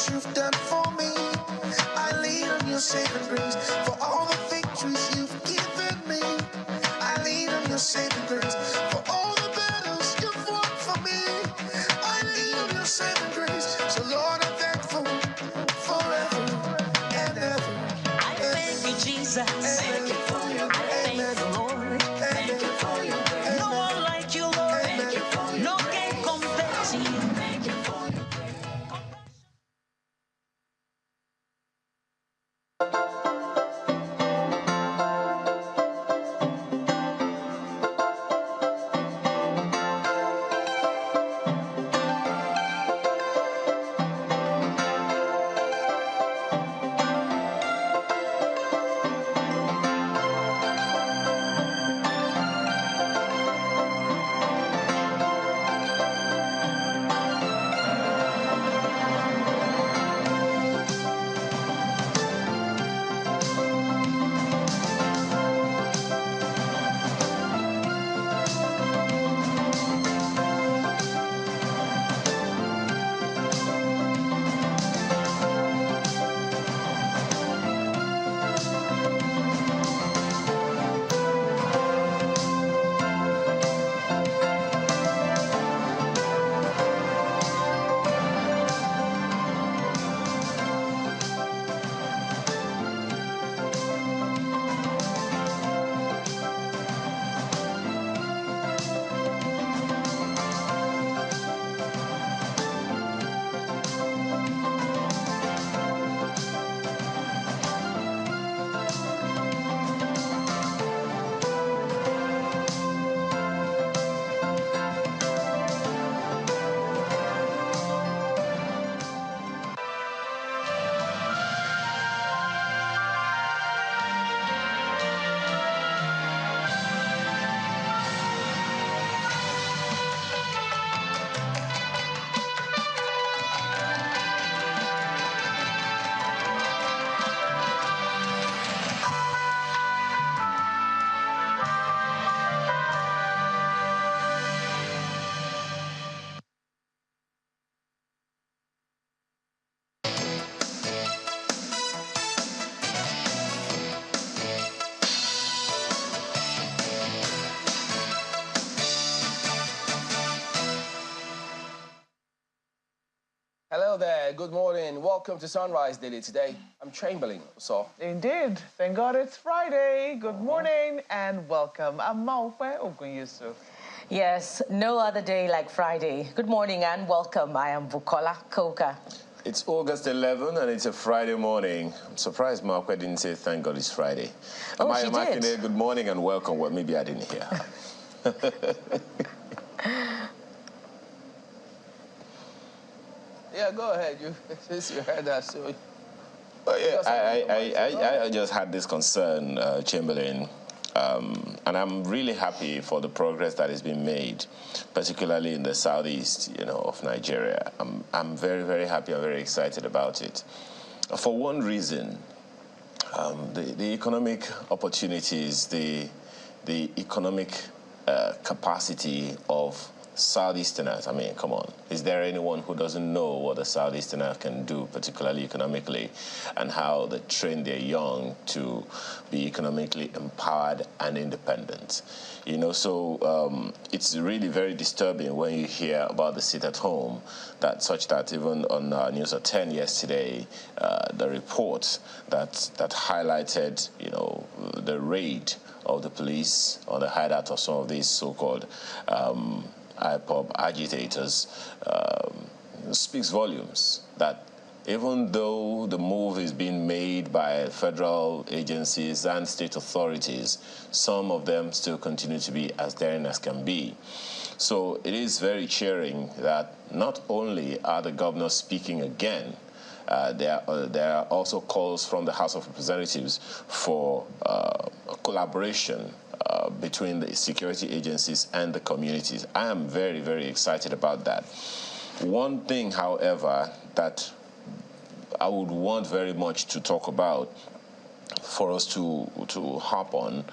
what you've done for me. I lean on your saving grace for all the victories you've given me. I lean on your saving grace for all the battles you've won for me. I lean on your saving grace, so Lord, I'm thankful forever and ever. I thank you, Jesus. Thank you for your grace. I thank you, Lord. Thank you for your grace. No one like you, Lord. Thank you for your no grace. Can compare to you. Thank you for your grace. Hello there, good morning. Welcome to Sunrise Daily today. I'm Chamberlain, so. Indeed. Thank God it's Friday. Good morning and welcome. I'm Maupe Ogun Yusuf. Yes, no other day like Friday. Good morning and welcome. I am Bukola Koka. It's August 11 and it's a Friday morning. I'm surprised Maupe didn't say thank God it's Friday. Oh, she did. Good morning and welcome. Well, maybe I didn't hear. Yeah, go ahead. Since you heard that, so. Well, yeah, I just had this concern, Chamberlain, and I'm really happy for the progress that has been made, particularly in the southeast, of Nigeria. I'm very, very happy and very excited about it. For one reason, the economic opportunities, the economic capacity of Southeasterners, I mean, come on. Is there anyone who doesn't know what the Southeasterners can do, particularly economically, and how they train their young to be economically empowered and independent? So it's really very disturbing when you hear about the sit at home, such that even on News at 10 yesterday, the report that highlighted, the raid of the police on the hideout of some of these so-called IPOB agitators speaks volumes that even though the move is being made by federal agencies and state authorities, some of them still continue to be as daring as can be. So it is very cheering that not only are the governors speaking again, there are also calls from the House of Representatives for collaboration between the security agencies and the communities. I am very, very excited about that. One thing, however, that I would want very much to talk about for us to harp on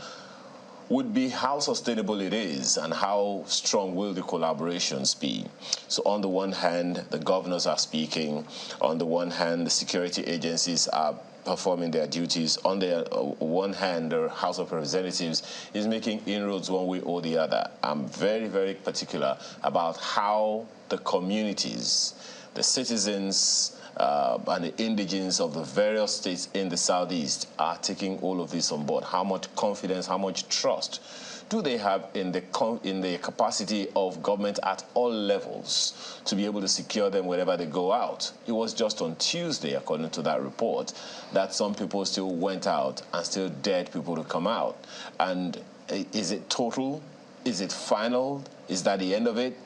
would be how sustainable it is and how strong will the collaborations be. So on the one hand, the governors are speaking. On the one hand, the security agencies are performing their duties. On the one hand, the House of Representatives is making inroads one way or the other. I'm very, very particular about how the communities, the citizens, and the indigenes of the various states in the Southeast are taking all of this on board. How much confidence, how much trust do they have in the capacity of government at all levels to be able to secure them wherever they go out? It was just on Tuesday, according to that report, that some people still went out and still dared people to come out. And is it total? Is it final? Is that the end of it?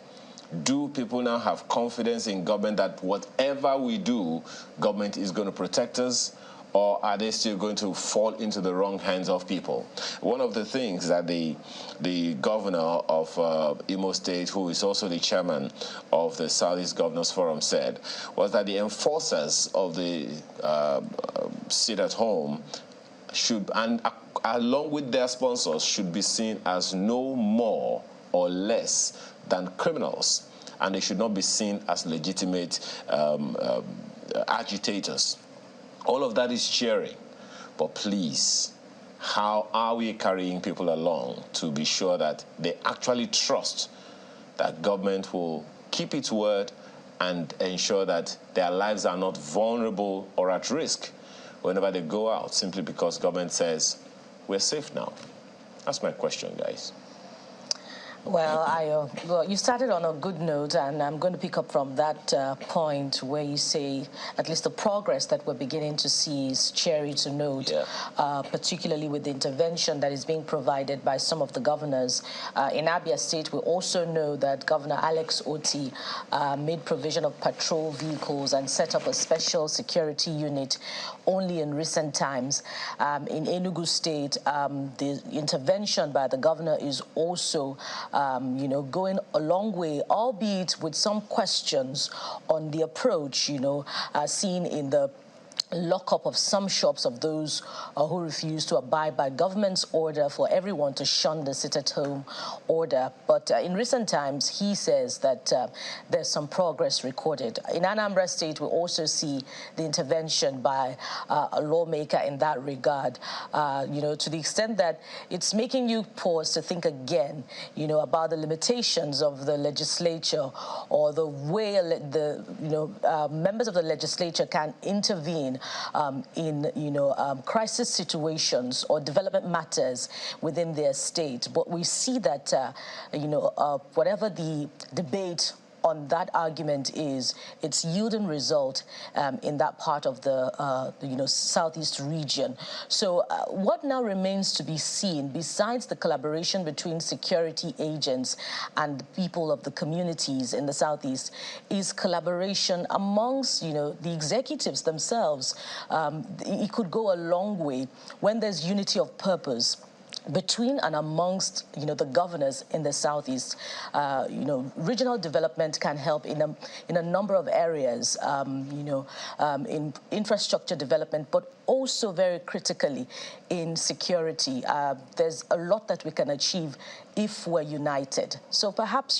Do people now have confidence in government that whatever we do, government is going to protect us? Or are they still going to fall into the wrong hands of people? One of the things that the governor of Imo State, who is also the chairman of the Southeast Governors Forum, said was that the enforcers of the sit at home should, and along with their sponsors, should be seen as no more or less than criminals, and they should not be seen as legitimate agitators. All of that is cheering, but please, how are we carrying people along to be sure that they actually trust that government will keep its word and ensure that their lives are not vulnerable or at risk whenever they go out, simply because government says, we're safe now? That's my question, guys. Well, well, you started on a good note, and I'm going to pick up from that point where you say at least the progress that we're beginning to see is cheery to note, particularly with the intervention that is being provided by some of the governors. In Abia State, we also know that Governor Alex Oti made provision of patrol vehicles and set up a special security unit only in recent times. In Enugu State, the intervention by the governor is also going a long way, albeit with some questions on the approach, seen in the lockup of some shops of those who refuse to abide by government's order for everyone to shun the sit-at-home order. But in recent times, he says that there's some progress recorded. In Anambra State, we also see the intervention by a lawmaker in that regard, to the extent that it's making you pause to think again, about the limitations of the legislature or the way members of the legislature can intervene in crisis situations or development matters within their state. But we see that whatever the debate on that argument is, it's yielding result in that part of the southeast region. So what now remains to be seen, besides the collaboration between security agents and people of the communities in the southeast, is collaboration amongst the executives themselves. It could go a long way when there's unity of purpose between and amongst the governors in the southeast. Regional development can help in a number of areas, in infrastructure development, but also very critically in security. There's a lot that we can achieve if we're united. So perhaps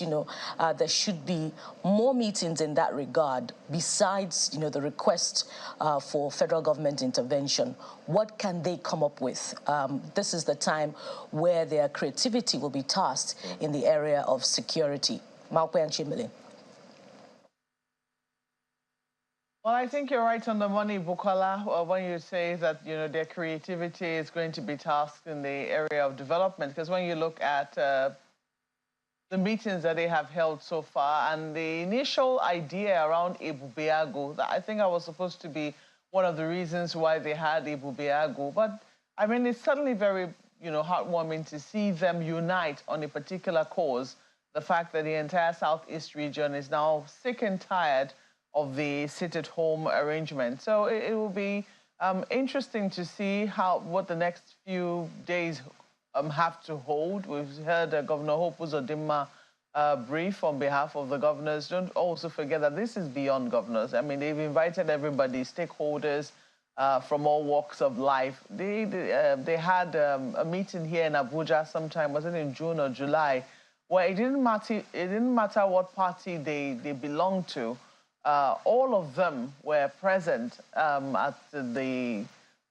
there should be more meetings in that regard besides the request for federal government intervention. What can they come up with? This is the time where their creativity will be tasked in the area of security. Malpe and Chamberlain. Well, I think you're right on the money, Bukola, when you say that, their creativity is going to be tasked in the area of development. Because when you look at the meetings that they have held so far and the initial idea around Ibubiago, I think I was supposed to be one of the reasons why they had Ibubiago. But, I mean, it's certainly very, heartwarming to see them unite on a particular cause. The fact that the entire Southeast region is now sick and tired of the sit-at-home arrangement. So it will be interesting to see what the next few days have to hold. We've heard Governor Hope Uzodimma brief on behalf of the governors. Don't also forget that this is beyond governors. I mean, they've invited everybody, stakeholders, from all walks of life. They had a meeting here in Abuja sometime, was it in June or July, where it didn't matter what party they belonged to. All of them were present at the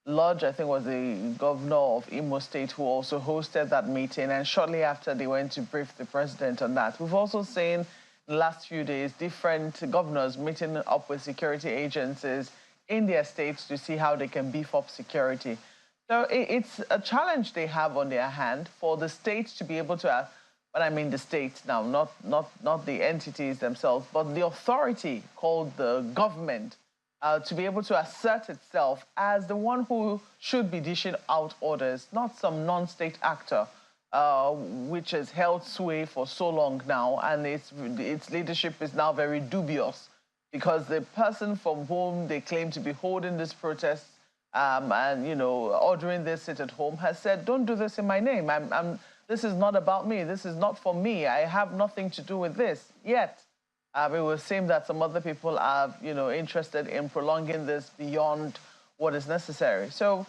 lodge. I think it was the governor of Imo State who also hosted that meeting, and shortly after they went to brief the president on that. We've also seen in the last few days different governors meeting up with security agencies in their states to see how they can beef up security. So it's a challenge they have on their hand for the states to be able to, but I mean the states now, not the entities themselves, but the authority called the government, to be able to assert itself as the one who should be dishing out orders, not some non-state actor, which has held sway for so long now, and its leadership is now very dubious, because the person from whom they claim to be holding this protest and, you know, ordering this sit at home has said, don't do this in my name. This is not about me. This is not for me. I have nothing to do with this. Yet, it would seem that some other people are, you know, interested in prolonging this beyond what is necessary. So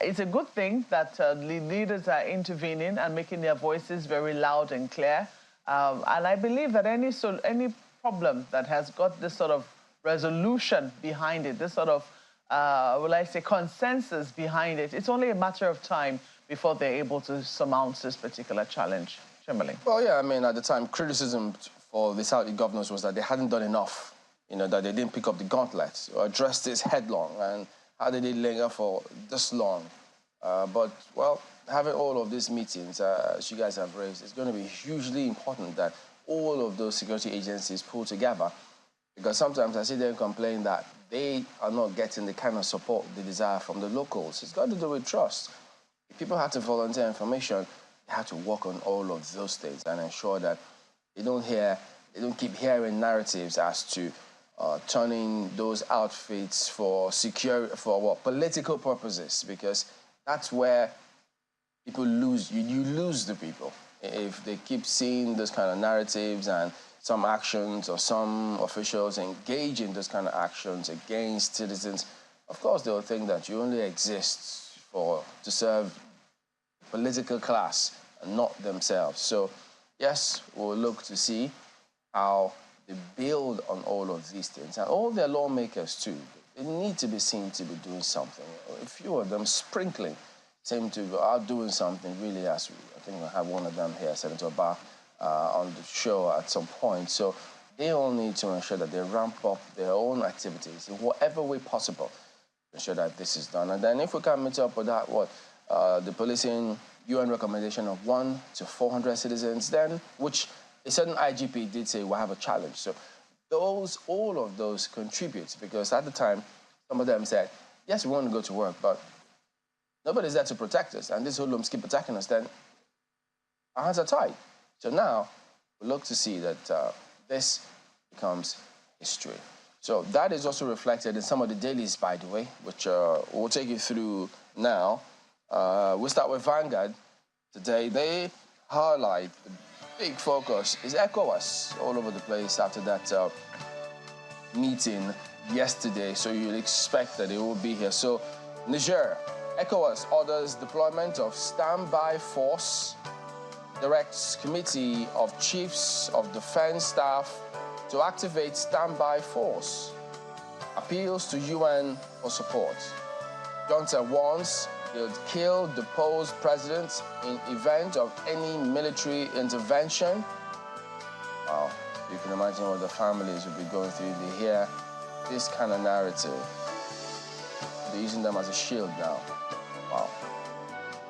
it's a good thing that leaders are intervening and making their voices very loud and clear. And I believe that any problem that has got this sort of resolution behind it, this sort of, will I say, consensus behind it, it's only a matter of time before they're able to surmount this particular challenge. Chamberlain. Well, yeah, I mean, at the time, criticism for the Saudi governors was that they hadn't done enough, you know, that they didn't pick up the gauntlet or address this headlong, and how did they linger for this long? But, well, having all of these meetings, as you guys have raised, it's going to be hugely important that all of those security agencies pull together, because sometimes I see them complain that they are not getting the kind of support they desire from the locals. It's got to do with trust. If people have to volunteer information, they have to work on all of those things and ensure that they don't keep hearing narratives as to turning those outfits for political purposes, because that's where people lose. You lose the people if they keep seeing those kind of narratives and some actions or some officials engage in those kind of actions against citizens. Of course, they'll think that you only exist to serve the political class and not themselves. So, yes, we'll look to see how they build on all of these things. And all their lawmakers, too, they need to be seen to be doing something. A few of them sprinkling seem to be out doing something really, as I think we'll have one of them here, Senator Ba, on the show at some point. So they all need to ensure that they ramp up their own activities in whatever way possible to ensure that this is done. And then if we can meet up with that, the policing UN recommendation of 1 to 400 citizens, then, which a certain IGP did say will have a challenge. So all of those contribute, because at the time, some of them said, yes, we want to go to work, but nobody's there to protect us, and these hoodlums keep attacking us, then our hands are tied. So now we look to see that this becomes history. So that is also reflected in some of the dailies, by the way, which we'll take you through now. We'll start with Vanguard today. They highlight the big focus is Ecowas all over the place after that meeting yesterday. So you'll expect that it will be here. So Niger, Ecowas orders deployment of standby force, directs Committee of Chiefs of Defense Staff to activate standby force, appeals to UN for support. Johnson warns he'll kill deposed president in event of any military intervention. Wow, you can imagine what the families will be going through if they hear this kind of narrative. They're using them as a shield now. Wow.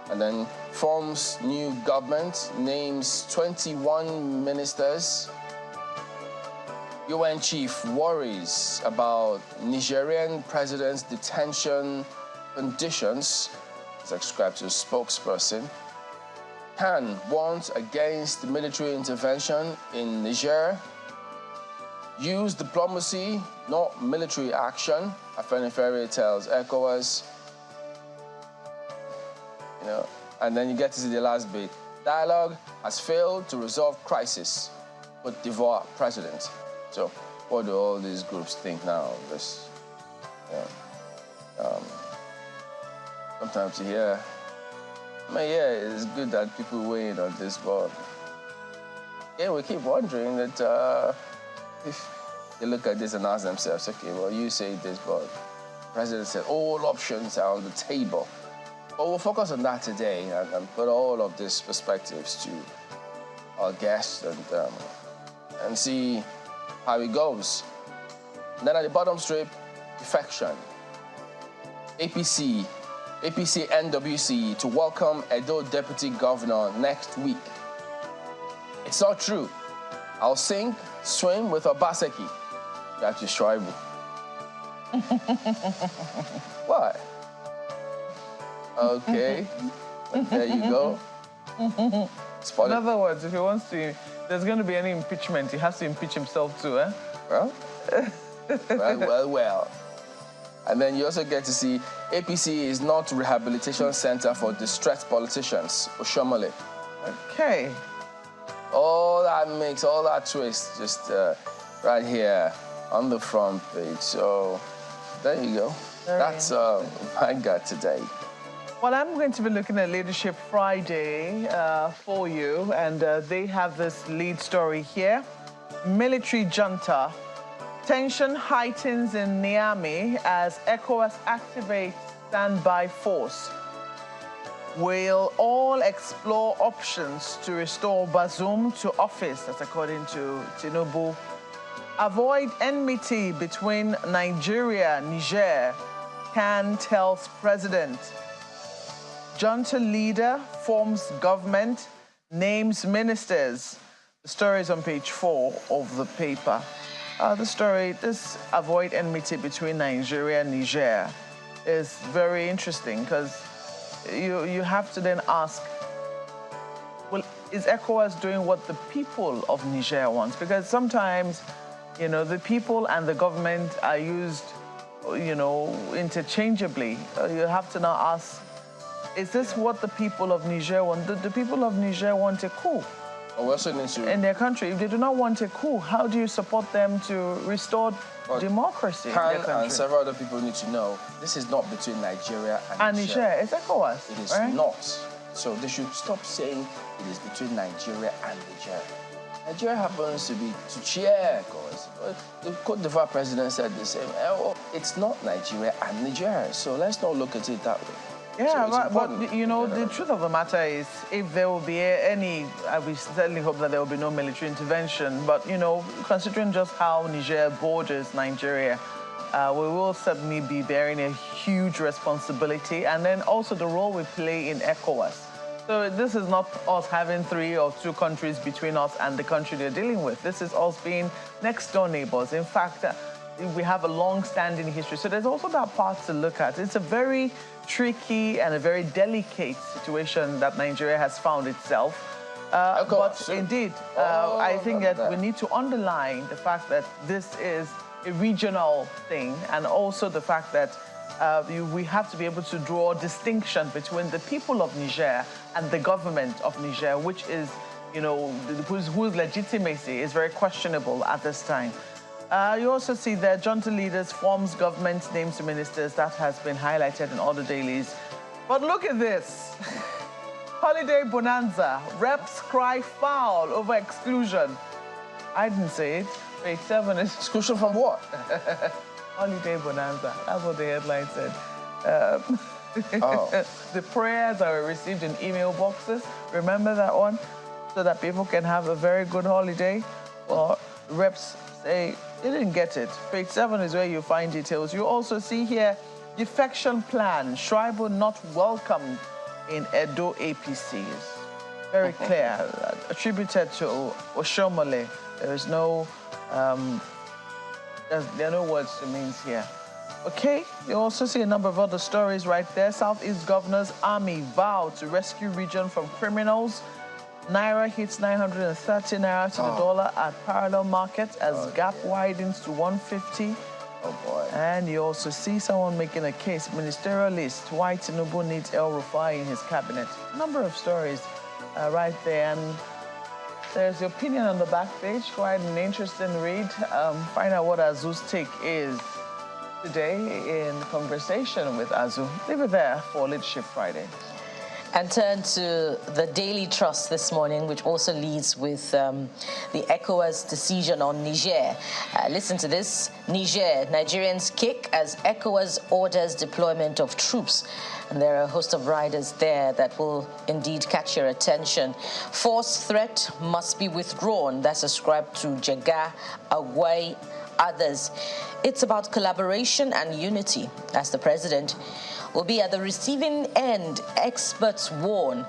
And then forms new government, names 21 ministers. UN chief worries about Nigerian president's detention conditions, as ascribed to a spokesperson. Khan warns against military intervention in Niger. Use diplomacy, not military action, Afenifere tells ECOWAS. You know, and then you get to see the last bit. Dialogue has failed to resolve crisis, Cote d'Ivoire president. So what do all these groups think now of this? Yeah. sometimes you hear, I mean, yeah, it's good that people weigh in on this, but yeah, we keep wondering that if they look at this and ask themselves, okay, well, you say this, but the president said all options are on the table. But we'll focus on that today and put all of these perspectives to our guests and see how it goes. And then at the bottom strip, defection. APC NWC to welcome Edo Deputy Governor next week. It's not true. I'll sink, swim with Obaseki. That's your Schreiber. What? Okay. There you go. In other words, if he wants to, there's going to be any impeachment, he has to impeach himself too, eh? Well. And then you also get to see APC is not rehabilitation center for distressed politicians, Oshomole. Okay. All that mix, all that twist, just right here on the front page. So there you go. That's I got today. Well, I'm going to be looking at Leadership Friday for you, and they have this lead story here. Military junta. Tension heightens in Niamey as ECOWAS activates standby force. We'll all explore options to restore Bazoum to office, that's according to Tinubu. Avoid enmity between Nigeria and Niger, Khan tells president. Junta leader forms government, names ministers. The story is on page 4 of the paper. This avoid enmity between Nigeria and Niger is very interesting because you have to then ask, well, is ECOWAS doing what the people of Niger want? Because sometimes, the people and the government are used, interchangeably. You have to now ask, is this what the people of Niger want? Do the people of Niger want a coup in their country? If they do not want a coup, how do you support them to restore democracy in their country? And several other people need to know, this is not between Nigeria and Niger. It's ECOWAS. It is not. So they should stop saying it is between Nigeria and Niger. Nigeria happens to cheer, because the Côte d'Ivoire president said the same. It's not Nigeria and Niger, so let's not look at it that way. Yeah, so but the truth of the matter is, if there will be any, we certainly hope that there will be no military intervention, but, considering just how Niger borders Nigeria, we will certainly be bearing a huge responsibility, and then also the role we play in ECOWAS. So this is not us having 3 or 2 countries between us and the country they're dealing with. This is us being next-door neighbors. In fact, we have a long-standing history. So there's also that part to look at. It's a very tricky and a very delicate situation that Nigeria has found itself. But indeed, I think that we need to underline the fact that this is a regional thing, and also the fact that we have to be able to draw a distinction between the people of Niger and the government of Niger, which is, whose legitimacy is very questionable at this time. You also see that junta leaders forms government, names ministers. That has been highlighted in all the dailies. But look at this. Holiday bonanza. Reps cry foul over exclusion. I didn't say it. Page 7 is... Exclusion from what? Holiday bonanza. That's what the headline said. The prayers that were received in email boxes. Remember that one? So that people can have a very good holiday. Well, reps say they didn't get it. Page 7 is where you find details. You also see here defection plan. Schreiber not welcomed in Edo APCs. Very clear. Attributed to Oshomole. There is no, there are no words to means here. Okay, you also see a number of other stories right there. Southeast Governor's Army vow to rescue region from criminals. Naira hits 930 Naira to the dollar at parallel markets as gap widens to 150. Oh, boy. And you also see someone making a case, ministerial list, why Tinubu needs El Rufai in his cabinet. A number of stories right there. And there's the opinion on the back page, quite an interesting read. Find out what Azu's take is today in conversation with Azu. Leave it there for Leadership Friday. And turn to the Daily Trust this morning, which also leads with the ECOWAS decision on Niger. Listen to this. Nigerians kick as ECOWAS orders deployment of troops. And there are a host of riders there that will indeed catch your attention. Force threat must be withdrawn. That's ascribed to Jaga, Agwai, others. It's about collaboration and unity, as the president will be at the receiving end. Experts warn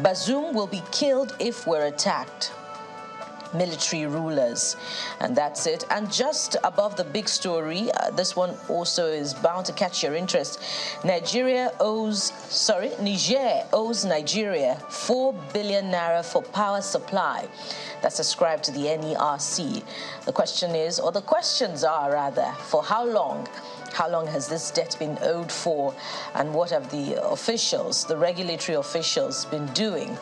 Bazoum will be killed if we're attacked. Military rulers. And that's it. And just above the big story, this one also is bound to catch your interest. Niger owes Nigeria 4 billion naira for power supply. That's ascribed to the NERC. The question is, or the questions are rather, for how long? How long has this debt been owed for, and what have the officials, the regulatory officials, been doing?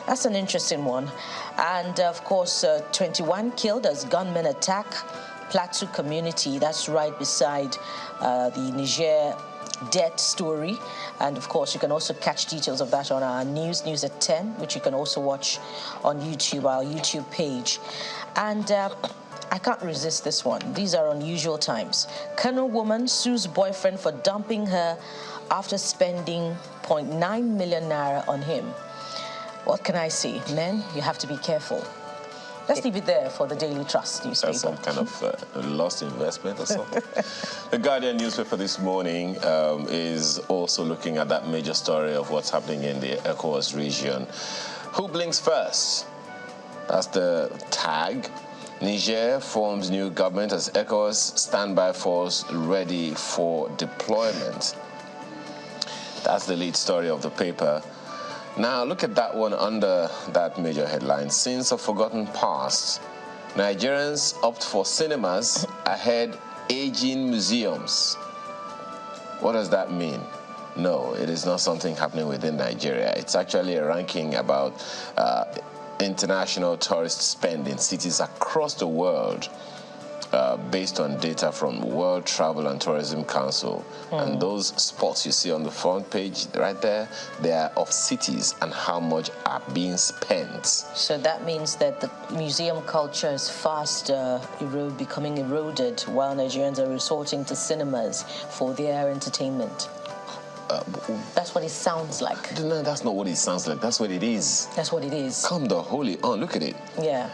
That's an interesting one. And of course, 21 killed as gunmen attack Plateau community. That's right beside the Niger debt story. And of course, you can also catch details of that on our news at 10, which you can also watch on YouTube, our YouTube page. And I can't resist this one. These are unusual times. Kano woman sues boyfriend for dumping her after spending 0.9 million naira on him. What can I say? Men, you have to be careful. Let's leave it there for the Daily Trust newspaper. That's some kind of lost investment or something. The Guardian newspaper this morning is also looking at that major story of what's happening in the Ecowas region. Who blinks first? That's the tag. Niger forms new government as ECOWAS standby force ready for deployment. That's the lead story of the paper. Now look at that one under that major headline. Sins of forgotten past. Nigerians opt for cinemas ahead aging museums. What does that mean? No, it is not something happening within Nigeria. It's actually a ranking about international tourist spend in cities across the world based on data from World Travel and Tourism Council. And those spots you see on the front page right there, they are of cities and how much are being spent. So that means that the museum culture is fast becoming eroded while Nigerians are resorting to cinemas for their entertainment. That's what it sounds like. No, that's not what it sounds like. That's what it is. That's what it is. Come the holy on, look at it. Yeah.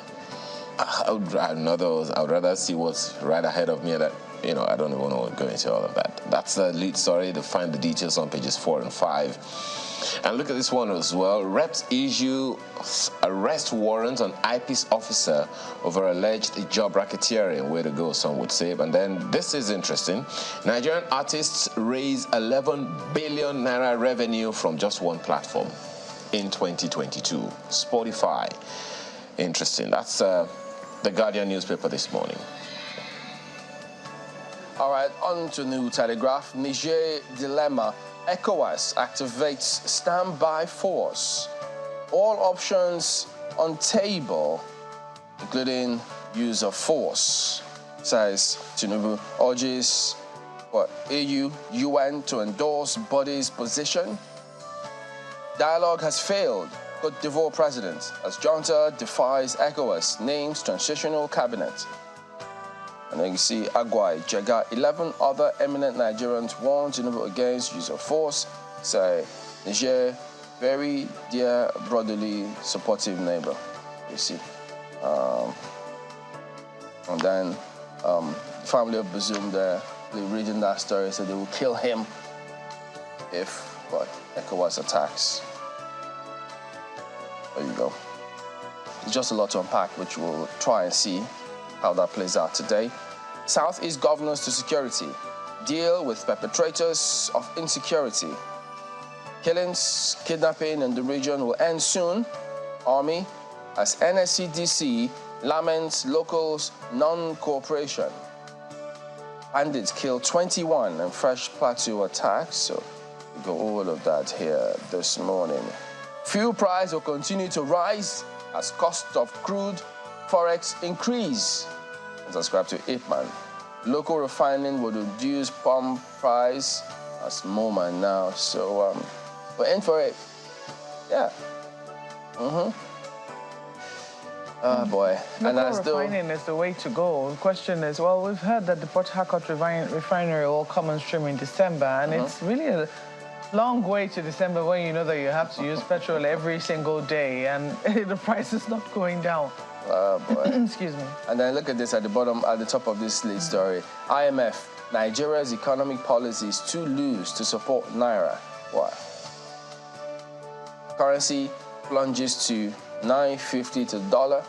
I would rather see what's right ahead of me. That I don't even want to go into all of that. That's the lead story. To find the details on pages 4 and 5. And look at this one as well. Reps issue arrest warrant on IP's officer over alleged job racketeering. Way to go, some would say. And then this is interesting. Nigerian artists raise 11 billion naira revenue from just one platform in 2022. Spotify. Interesting. That's the Guardian newspaper this morning. All right, on to New Telegraph. Niger dilemma. ECOWAS activates standby force. All options on table, including use of force, says Tinubu. Urges AU, UN to endorse body's position. Dialogue has failed. Cote d'Ivoire president, as junta defies ECOWAS, names transitional cabinet. And then you see Agwai, Jaga, 11 other eminent Nigerians warn Tinubu against use of force. Say, Niger, very dear, brotherly, supportive neighbor. You see. And then family of Bazoum there, reading that story, said they will kill him if ECOWAS attacks. There you go. It's just a lot to unpack, which we'll try and see how that plays out today. Southeast governors to security. Deal with perpetrators of insecurity. Killings, kidnapping in the region will end soon. Army, as NSCDC laments locals' non-cooperation. Bandits kill 21 in fresh Plateau attacks. So we got all of that here this morning. Fuel price will continue to rise as cost of crude forex increase. Subscribe to Ipman. Local refining would reduce palm price. That's moment now. So we're in for it. Yeah. Oh boy. Local refining is the way to go. The question is, well, we've heard that the Port Harcourt refinery will come on stream in December, and it's really a long way to December when you know that you have to use petrol every single day, and the price is not going down. Oh boy. Excuse me. And then look at this at the bottom, at the top of this lead story. IMF, Nigeria's economic policy is too loose to support Naira. Why? Currency plunges to 9.50 to the dollar.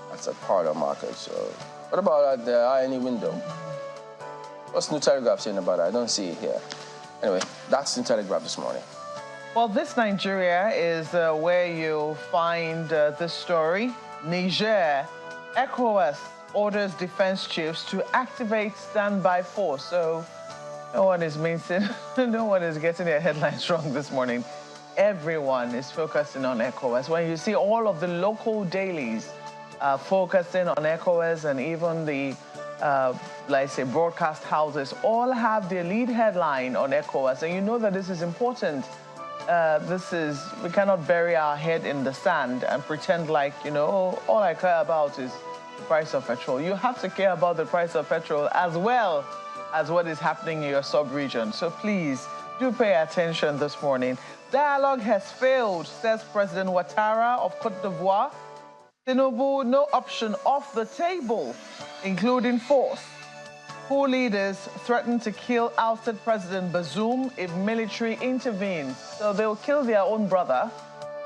That's a part of market. So what about at the INE window? What's New Telegraph saying about it? I don't see it here. Anyway, that's New Telegraph this morning. Well, this Nigeria is where you'll find this story. Niger, Ecowas orders defense chiefs to activate standby force. So no one is getting their headlines wrong this morning. Everyone is focusing on Ecowas. When you see all of the local dailies focusing on Ecowas, and even the, like say, broadcast houses, all have their lead headline on Ecowas. And you know that this is important. We cannot bury our head in the sand and pretend like, you know, all I care about is the price of petrol. You have to care about the price of petrol as well as what is happening in your sub-region. So please, do pay attention this morning. Dialogue has failed, says President Ouattara of Côte d'Ivoire. Tinubu, no option off the table, including force. Coup leaders threaten to kill ousted President Bazoum if military intervenes. So they'll kill their own brother,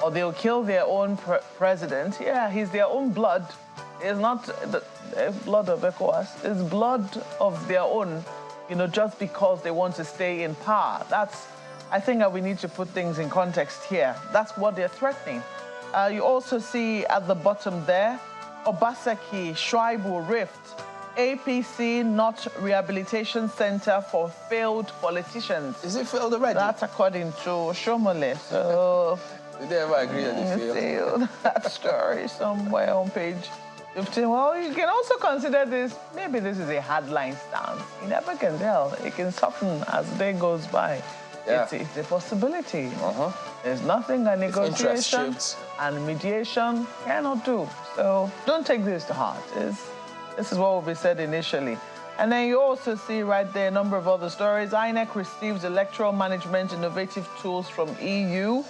or they'll kill their own president. Yeah, he's their own blood. It's not the blood of ECOWAS. It's blood of their own, you know, just because they want to stay in power. I think that we need to put things in context here. That's what they're threatening. You also see at the bottom there, Obaseki, Shuaibu rift. APC not rehabilitation center for failed politicians. Is it failed already? That's according to Shomole. So did they ever agree that they failed? That story somewhere on page 15. Well, you can also consider this, maybe this is a hardline stance. You never can tell. It can soften as the day goes by. Yeah. It's a possibility. There's nothing a negotiation and mediation cannot do. So don't take this to heart. This is what will be said initially. And then you also see right there a number of other stories. INEC receives electoral management innovative tools from EU.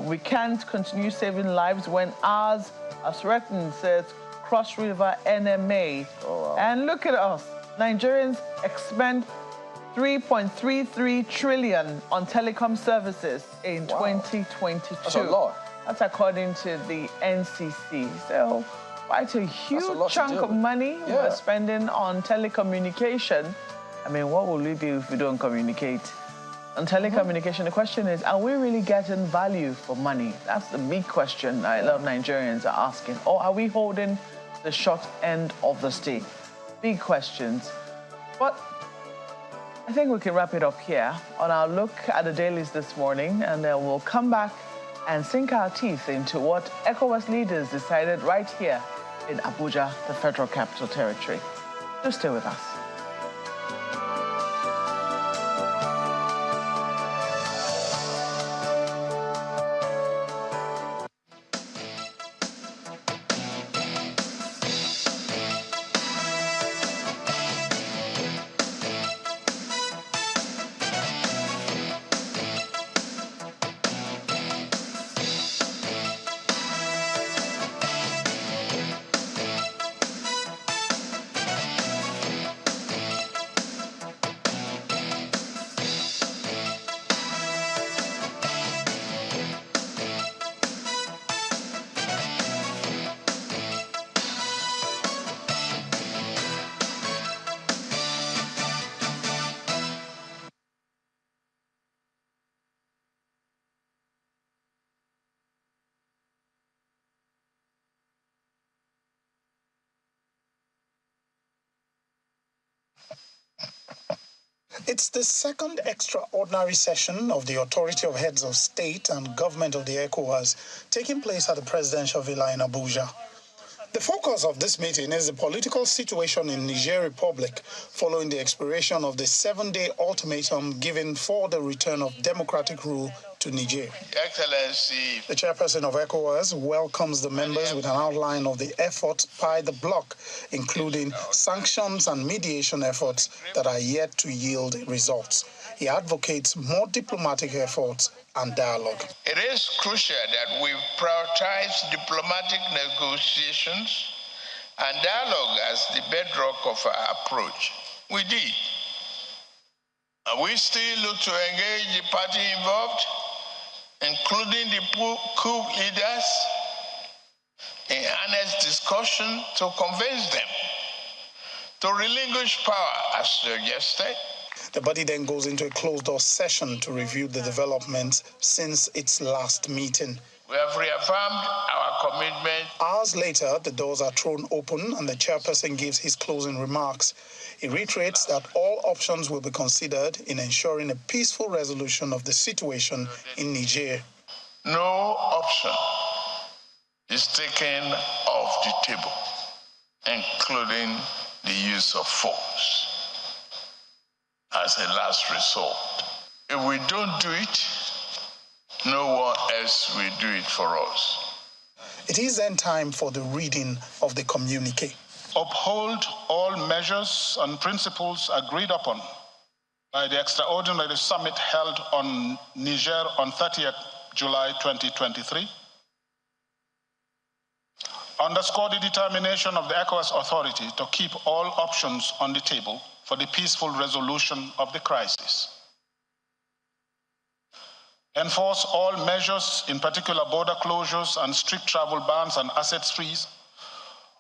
We can't continue saving lives when ours are threatened, says Cross River NMA. Oh, wow. And look at us. Nigerians expend 3.33 trillion on telecom services in 2022. That's a lot. That's according to the NCC. So quite a huge chunk of money we're spending on telecommunication. I mean, what will we do if we don't communicate? On telecommunication, the question is, are we really getting value for money? That's the big question a lot of Nigerians are asking. Or are we holding the short end of the stick? Big questions. But I think we can wrap it up here on our look at the dailies this morning, and then we'll come back and sink our teeth into what ECOWAS leaders decided right here in Abuja, the Federal Capital Territory. Do stay with us. It's the second extraordinary session of the Authority of Heads of State and Government of the ECOWAS taking place at the Presidential Villa in Abuja. The focus of this meeting is the political situation in Niger Republic following the expiration of the 7-day ultimatum given for the return of democratic rule to Niger. Excellency, the chairperson of Ecowas welcomes the members with an outline of the efforts by the bloc, including sanctions and mediation efforts that are yet to yield results. He advocates more diplomatic efforts and dialogue. It is crucial that we prioritize diplomatic negotiations and dialogue as the bedrock of our approach. We did. And we still look to engage the party involved, including the coup leaders, in honest discussion to convince them to relinquish power as suggested. The body then goes into a closed-door session to review the developments since its last meeting. We have reaffirmed our commitment. Hours later, the doors are thrown open and the chairperson gives his closing remarks. He reiterates that all options will be considered in ensuring a peaceful resolution of the situation in Niger. No option is taken off the table, including the use of force as a last resort. If we don't do it, no one else will do it for us. It is then time for the reading of the communique. Uphold all measures and principles agreed upon by the extraordinary summit held on Niger on 30th July 2023. Underscore the determination of the Ecowas Authority to keep all options on the table for the peaceful resolution of the crisis. Enforce all measures, in particular border closures and strict travel bans and assets freeze,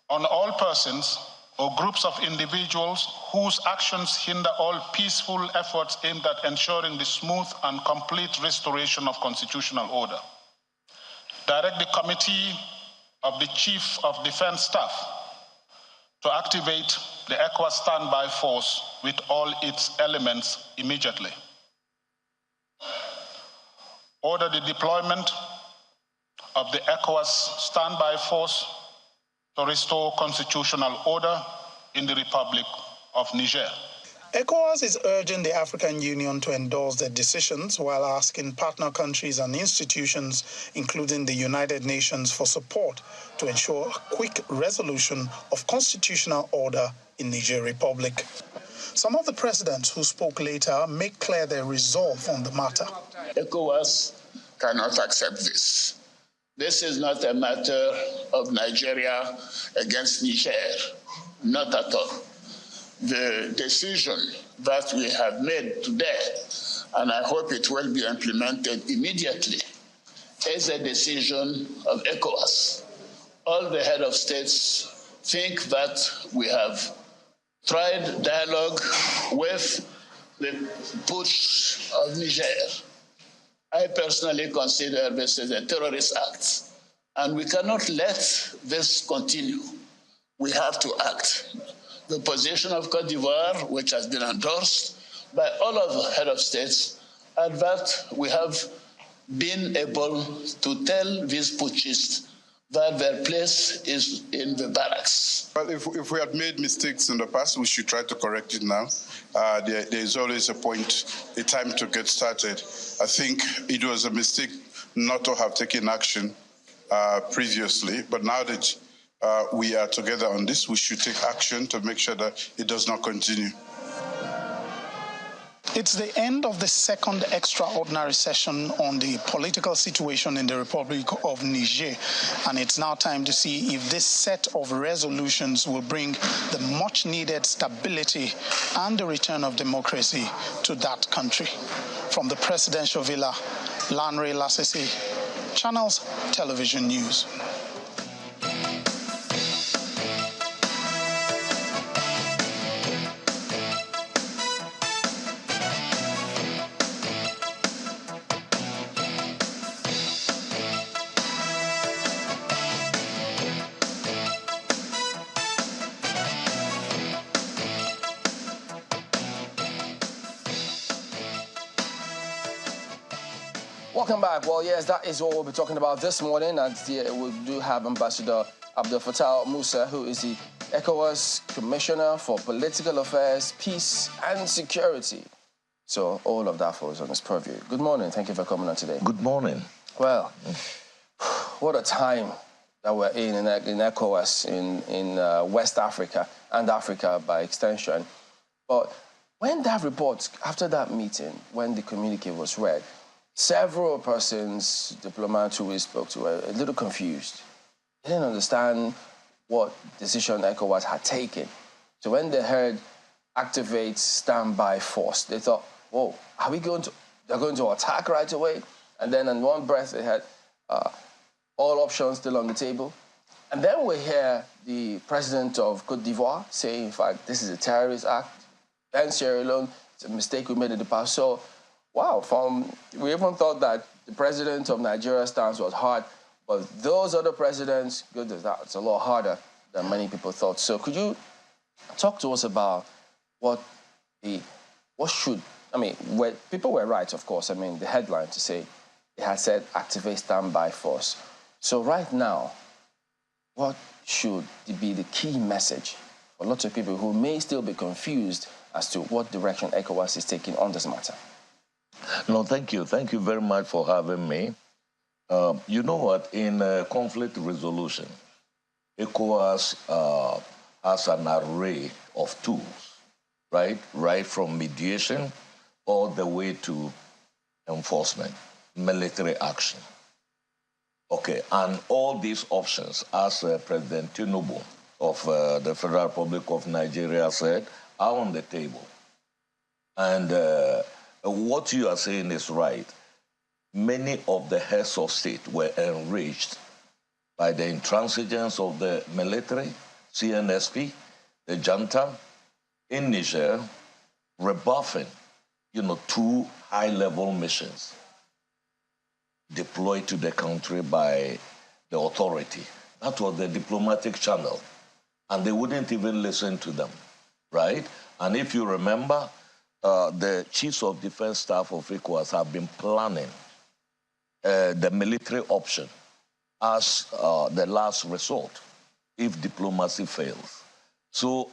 on all persons or groups of individuals whose actions hinder all peaceful efforts aimed at ensuring the smooth and complete restoration of constitutional order. Direct the Committee of the Chief of Defense Staff to activate the ECOWAS standby force with all its elements immediately. Order the deployment of the ECOWAS standby force to restore constitutional order in the Republic of Niger. ECOWAS is urging the African Union to endorse their decisions while asking partner countries and institutions, including the United Nations, for support to ensure a quick resolution of constitutional order in Niger Republic. Some of the presidents who spoke later make clear their resolve on the matter. ECOWAS cannot accept this. This is not a matter of Nigeria against Niger, not at all. The decision that we have made today, and I hope it will be implemented immediately, is a decision of ECOWAS. All the head of states think that we have tried dialogue with the putsch of Niger. I personally consider this as a terrorist act, and we cannot let this continue. We have to act. The position of Côte d'Ivoire, which has been endorsed by all of the head of states, and that we have been able to tell these putschists that their place is in the barracks. Well, if we had made mistakes in the past, we should try to correct it now. There is always a time to get started. I think it was a mistake not to have taken action previously, but now that we are together on this, we should take action to make sure that it does not continue. It's the end of the second extraordinary session on the political situation in the Republic of Niger, and it's now time to see if this set of resolutions will bring the much-needed stability and the return of democracy to that country. From the presidential villa, Lanre Lasese, Channels Television News. Welcome back. Well, yes, that is what we'll be talking about this morning. And we do have Ambassador Abdel Fattah Musa, who is the Ecowas Commissioner for Political Affairs, Peace and Security. So all of that falls on his purview. Good morning. Thank you for coming on today. Good morning. Well, what a time that we're in ECOWAS, in West Africa and Africa by extension. But when that report, after that meeting, when the communique was read, several persons, diplomats who we spoke to, were a little confused. They didn't understand what decision ECOWAS had taken. So when they heard activate standby force, they thought, whoa, they're going to attack right away? And then in one breath, they had all options still on the table. And then we hear the president of Côte d'Ivoire say, in fact, this is a terrorist act. And Sierra Leone, it's a mistake we made in the past. So, wow, we even thought that the president of Nigeria's stance was hard, but those other presidents, it's a lot harder than many people thought. So could you talk to us about people were right, of course. I mean, the headline to say, it had said activate standby force. So right now, what should be the key message for lots of people who may still be confused as to what direction ECOWAS is taking on this matter? No, thank you. Thank you very much for having me. You know what? In conflict resolution, ECOWAS has an array of tools, right? Right from mediation all the way to enforcement, military action. Okay, and all these options, as President Tinubu of the Federal Republic of Nigeria said, are on the table. And what you are saying is right. Many of the heads of state were enraged by the intransigence of the military, CNSP, the junta in Niger, rebuffing, two high-level missions deployed to the country by the authority. That was the diplomatic channel. And they wouldn't even listen to them, right? And if you remember, the chiefs of defense staff of ECOWAS have been planning the military option as the last resort if diplomacy fails. So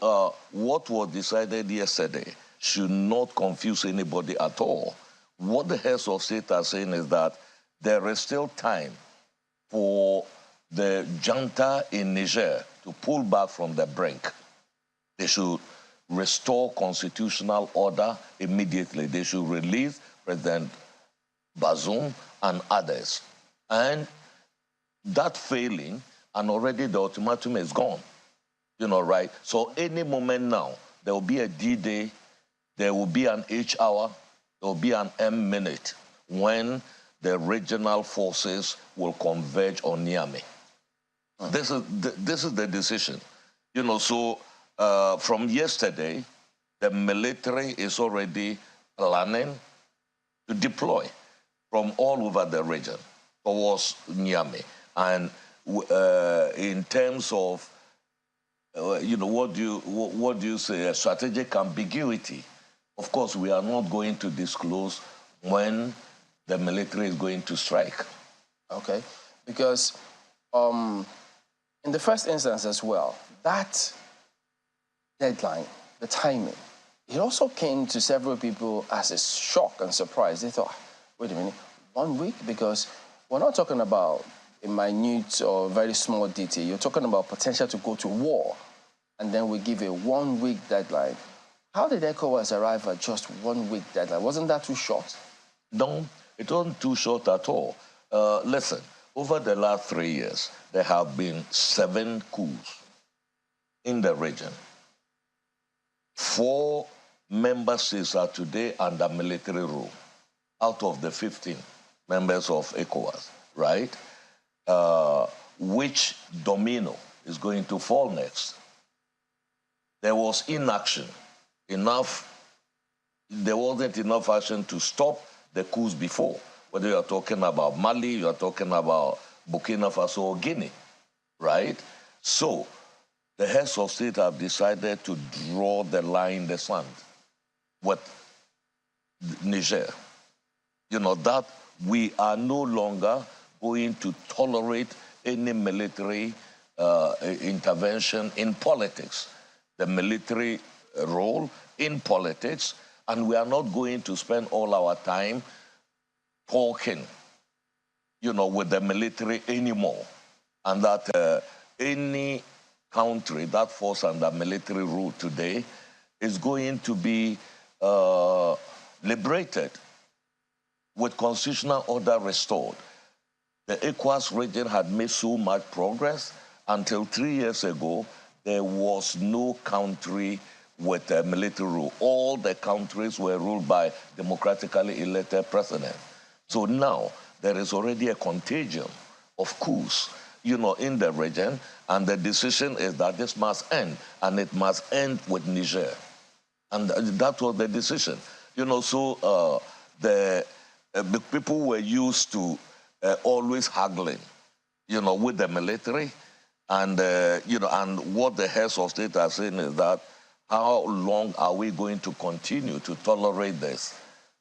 what was decided yesterday should not confuse anybody at all. What the heads of state are saying is that there is still time for the junta in Niger to pull back from the brink. They should restore constitutional order immediately. They should release President Bazoum and others. And that failing, and already the ultimatum is gone, right? So any moment now, there will be a D-Day, there will be an H-hour, there will be an M-minute when the regional forces will converge on Niamey. This is the decision. So from yesterday, the military is already planning to deploy from all over the region towards Niamey. And in terms of, what do you say, a strategic ambiguity, of course, we are not going to disclose when the military is going to strike. Okay, because in the first instance as well, that deadline, the timing, it also came to several people as a shock and surprise. They thought, wait a minute, 1 week? Because we're not talking about a minute or very small detail. You're talking about potential to go to war, and then we give a 1 week deadline. How did ECOWAS arrive at just 1 week deadline? Wasn't that too short? No, it wasn't too short at all. Listen, over the last 3 years, there have been 7 coups in the region. 4 member states are today under military rule, out of the 15 members of ECOWAS, right? Which domino is going to fall next? There was inaction. There wasn't enough action to stop the coups before. Whether you are talking about Mali, you are talking about Burkina Faso or Guinea, right? So the heads of state have decided to draw the line in the sand with Niger. That we are no longer going to tolerate any military intervention in politics, the military role in politics, and we are not going to spend all our time talking, with the military anymore, and that any country that falls under military rule today is going to be liberated with constitutional order restored. The Ecowas region had made so much progress until 3 years ago. There was no country with a military rule. All the countries were ruled by democratically elected presidents. So now there is already a contagion of coups, in the region, and the decision is that this must end, and it must end with Niger. And that was the decision. So the people were used to always haggling, with the military, and and what the heads of state are saying is that how long are we going to continue to tolerate this?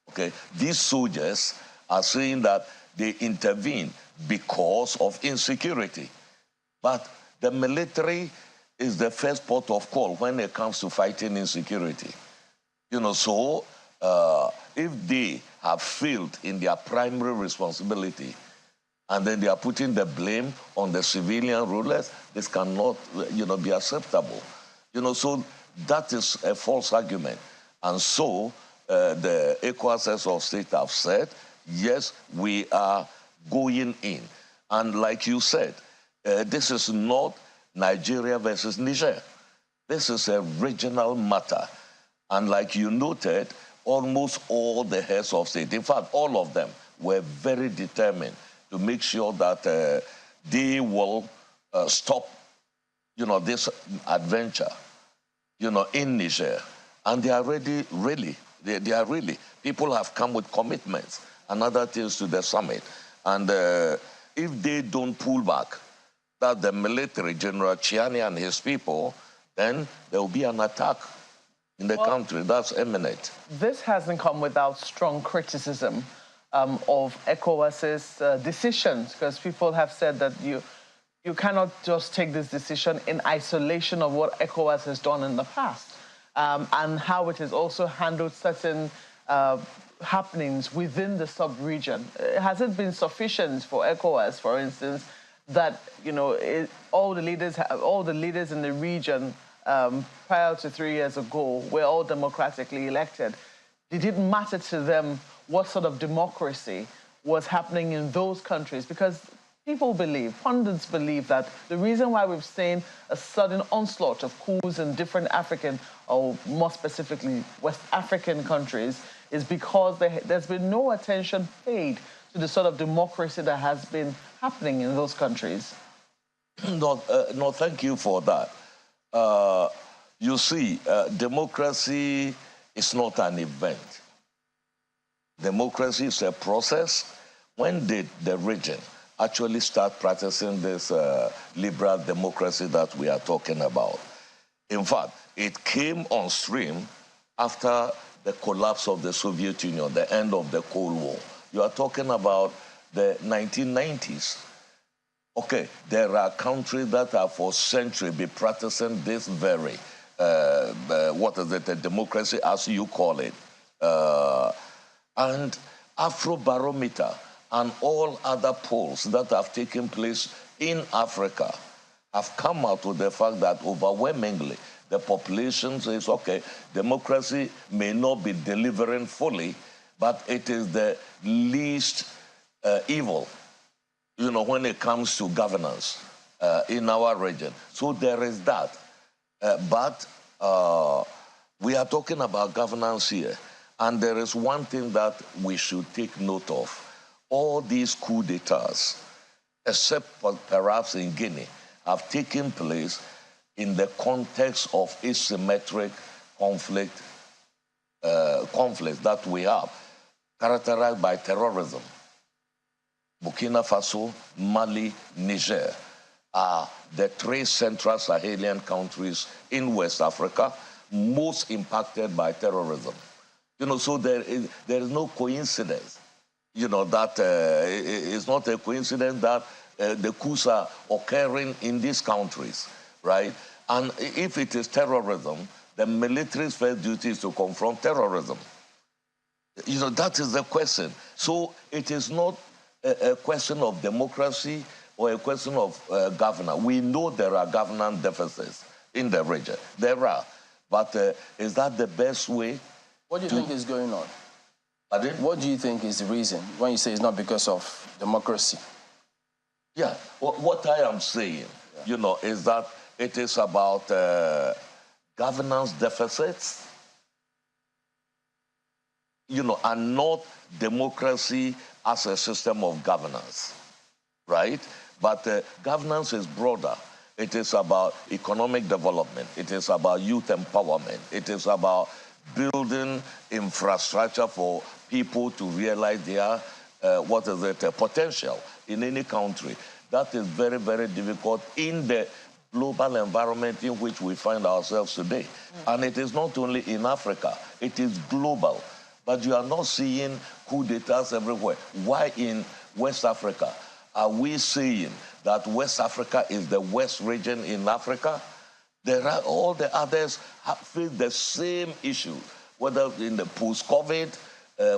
Okay, these soldiers are saying that they intervene because of insecurity, but the military is the first port of call when it comes to fighting insecurity. So if they have failed in their primary responsibility, and then they are putting the blame on the civilian rulers, this cannot, be acceptable. So that is a false argument. And so the Ecowas of state have said, yes, we are going in. And like you said, this is not Nigeria versus Niger. This is a regional matter. And like you noted, almost all the heads of state, in fact, all of them, were very determined to make sure that they will stop, this adventure, in Niger. And they are ready, really. They are really. People have come with commitments and other things to the summit. And if they don't pull back, that the military, General Chiani and his people, then there will be an attack in the country. That's imminent. This hasn't come without strong criticism of ECOWAS's decisions, because people have said that you cannot just take this decision in isolation of what ECOWAS has done in the past, and how it has also handled certain happenings within the sub-region. Has it been sufficient for ECOWAS, for instance, that all the leaders in the region prior to 3 years ago were all democratically elected? Did it matter to them what sort of democracy was happening in those countries? Because people believe, pundits believe, that the reason why we've seen a sudden onslaught of coups in different African, or more specifically West African countries, is because there's been no attention paid to the sort of democracy that has been happening in those countries. No, thank you for that. You see, democracy is not an event. Democracy is a process. When did the region actually start practicing this liberal democracy that we are talking about? In fact, it came on stream after the collapse of the Soviet Union, the end of the Cold War. You are talking about the 1990s. Okay, there are countries that have for centuries been practicing this very, the democracy as you call it. And Afrobarometer and all other polls that have taken place in Africa have come out with the fact that overwhelmingly the population says, okay, democracy may not be delivering fully, but it is the least evil, when it comes to governance in our region. So there is that. But we are talking about governance here. And there is one thing that we should take note of. All these coups d'etats, except perhaps in Guinea, have taken place in the context of asymmetric conflict that we have, characterized by terrorism. Burkina Faso, Mali, Niger are the three central Sahelian countries in West Africa most impacted by terrorism. So there is no coincidence You know, that it's not a coincidence that the coups are occurring in these countries, right? And if it is terrorism, the military's first duty is to confront terrorism. You know, that is the question. So it is not a question of democracy or a question of governance. We know there are governance deficits in the region. There are. But is that the best way? What do you think is going on? Pardon? What do you think is the reason when you say it's not because of democracy? Yeah, what I am saying, you know, is that it is about governance deficits, you know, and not democracy as a system of governance, right? But governance is broader. It is about economic development. It is about youth empowerment. It is about building infrastructure for people to realize their, potential in any country. That is very, very difficult in the global environment in which we find ourselves today. And it is not only in Africa, it is global. But you are not seeing coup d'etats everywhere. Why in West Africa are we saying that West Africa is the worst region in Africa? There are all the others face the same issue, whether in the post-COVID,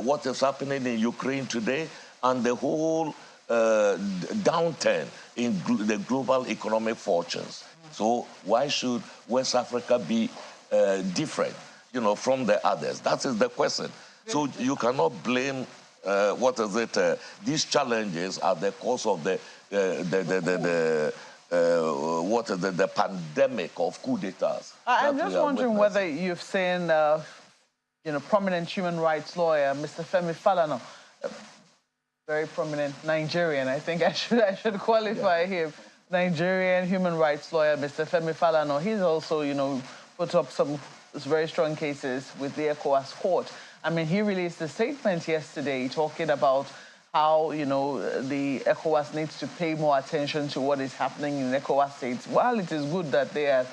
what is happening in Ukraine today, and the whole downturn in the global economic fortunes. So why should West Africa be different, you know, from the others? That is the question. So you cannot blame, these challenges are the cause of the pandemic of coup d'etats. I'm just wondering whether you've seen, prominent human rights lawyer, Mr. Femi Falana, very prominent Nigerian. I think I should qualify him. Nigerian human rights lawyer, Mr. Femi Falana. He's also, put up some very strong cases with the Ecowas court. I mean, he released a statement yesterday talking about how, the ECOWAS needs to pay more attention to what is happening in ECOWAS states. While it is good that they are,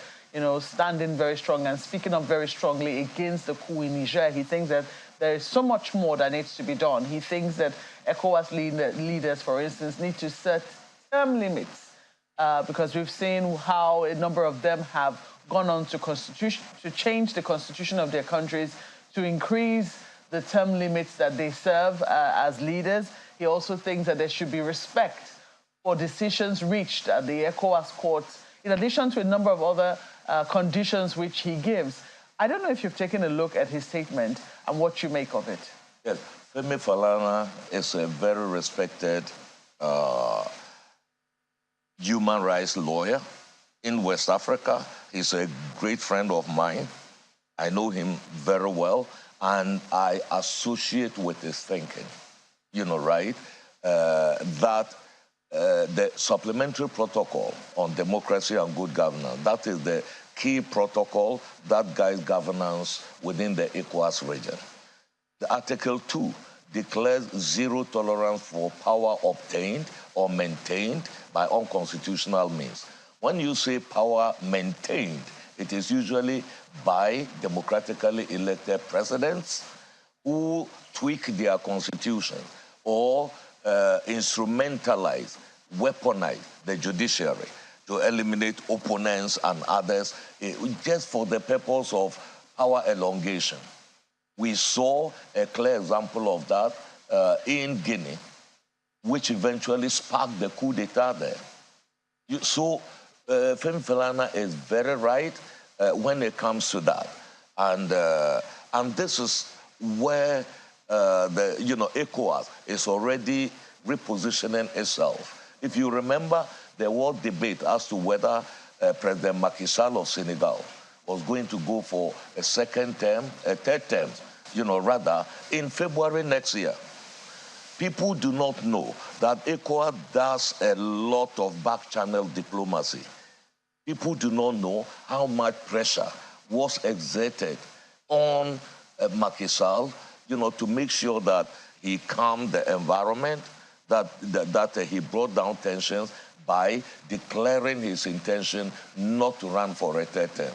standing very strong and speaking up very strongly against the coup in Niger, he thinks that there is so much more that needs to be done. He thinks that ECOWAS leaders, for instance, need to set term limits because we've seen how a number of them have gone on to change the constitution of their countries to increase the term limits that they serve as leaders. He also thinks that there should be respect for decisions reached at the ECOWAS courts, in addition to a number of other conditions which he gives. I don't know if you've taken a look at his statement and what you make of it. Yes, Femi Falana is a very respected human rights lawyer in West Africa. He's a great friend of mine. I know him very well, and I associate with his thinking, right? That the supplementary protocol on democracy and good governance, that is the key protocol that guides governance within the ECOWAS region. The Article 2 declares zero tolerance for power obtained or maintained by unconstitutional means. When you say power maintained, it is usually by democratically elected presidents who tweak their constitution or instrumentalize, weaponize the judiciary to eliminate opponents and others just for the purpose of power elongation. We saw a clear example of that in Guinea, which eventually sparked the coup d'etat there. So Femi Falana is very right when it comes to that. And this is where ECOWAS is already repositioning itself. If you remember, there was debate as to whether President Macky Sall of Senegal was going to go for a third term, in February next year. People do not know that ECOWAS does a lot of back-channel diplomacy. People do not know how much pressure was exerted on Macky Sall, to make sure that he calmed the environment, that he brought down tensions by declaring his intention not to run for a third term.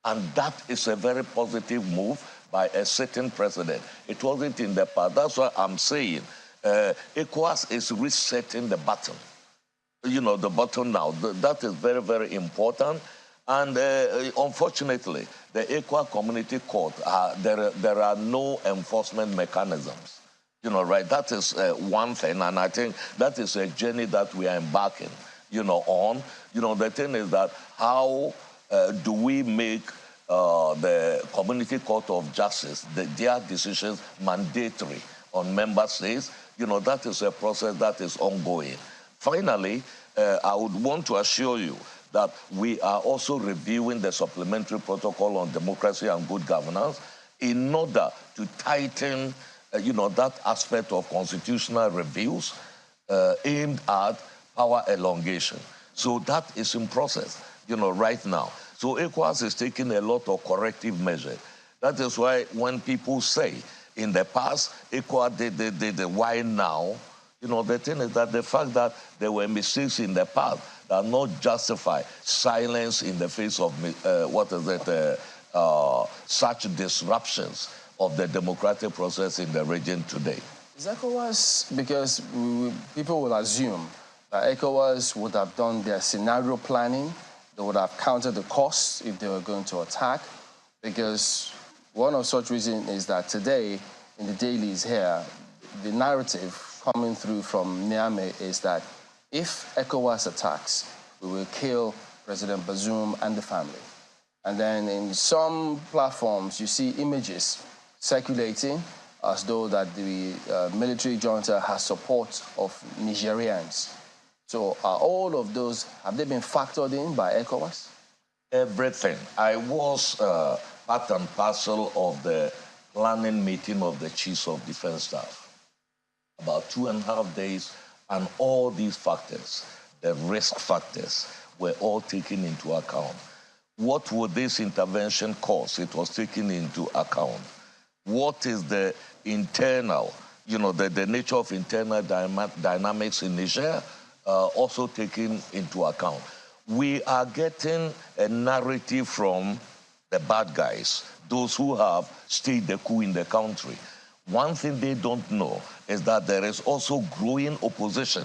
And that is a very positive move by a sitting president. It wasn't in the past. That's what I'm saying. ECOWAS is resetting the button. The button now. That is very, very important. And unfortunately, the ECOWAS Community Court, there are no enforcement mechanisms. Right? That is one thing, and I think that is a journey that we are embarking, on. The thing is that how do we make the Community Court of Justice, their decisions mandatory on member states? That is a process that is ongoing. Finally, I would want to assure you that we are also reviewing the supplementary protocol on democracy and good governance in order to tighten, that aspect of constitutional reviews aimed at power elongation. So that is in process, right now. So ECOWAS is taking a lot of corrective measures. That is why when people say, in the past, ECOWAS did why now? The thing is that the fact that there were mistakes in the past that not justify silence in the face of, such disruptions of the democratic process in the region today. Is ECOWAS, because people will assume that ECOWAS would have done their scenario planning, they would have counted the costs if they were going to attack, because one of such reasons is that today, in the dailies here, the narrative coming through from Niamey is that if ECOWAS attacks, we will kill President Bazoum and the family. And then in some platforms, you see images circulating as though that the military junta has support of Nigerians. So are all of those, have they been factored in by ECOWAS? Everything. I was part and parcel of the planning meeting of the Chiefs of Defense Staff. About 2.5 days, and all these factors, the risk factors, were all taken into account. What would this intervention cost? It was taken into account. What is the internal, the nature of internal dynamics in Niger, also taken into account. We are getting a narrative from the bad guys, those who have staged the coup in the country. One thing they don't know is that there is also growing opposition,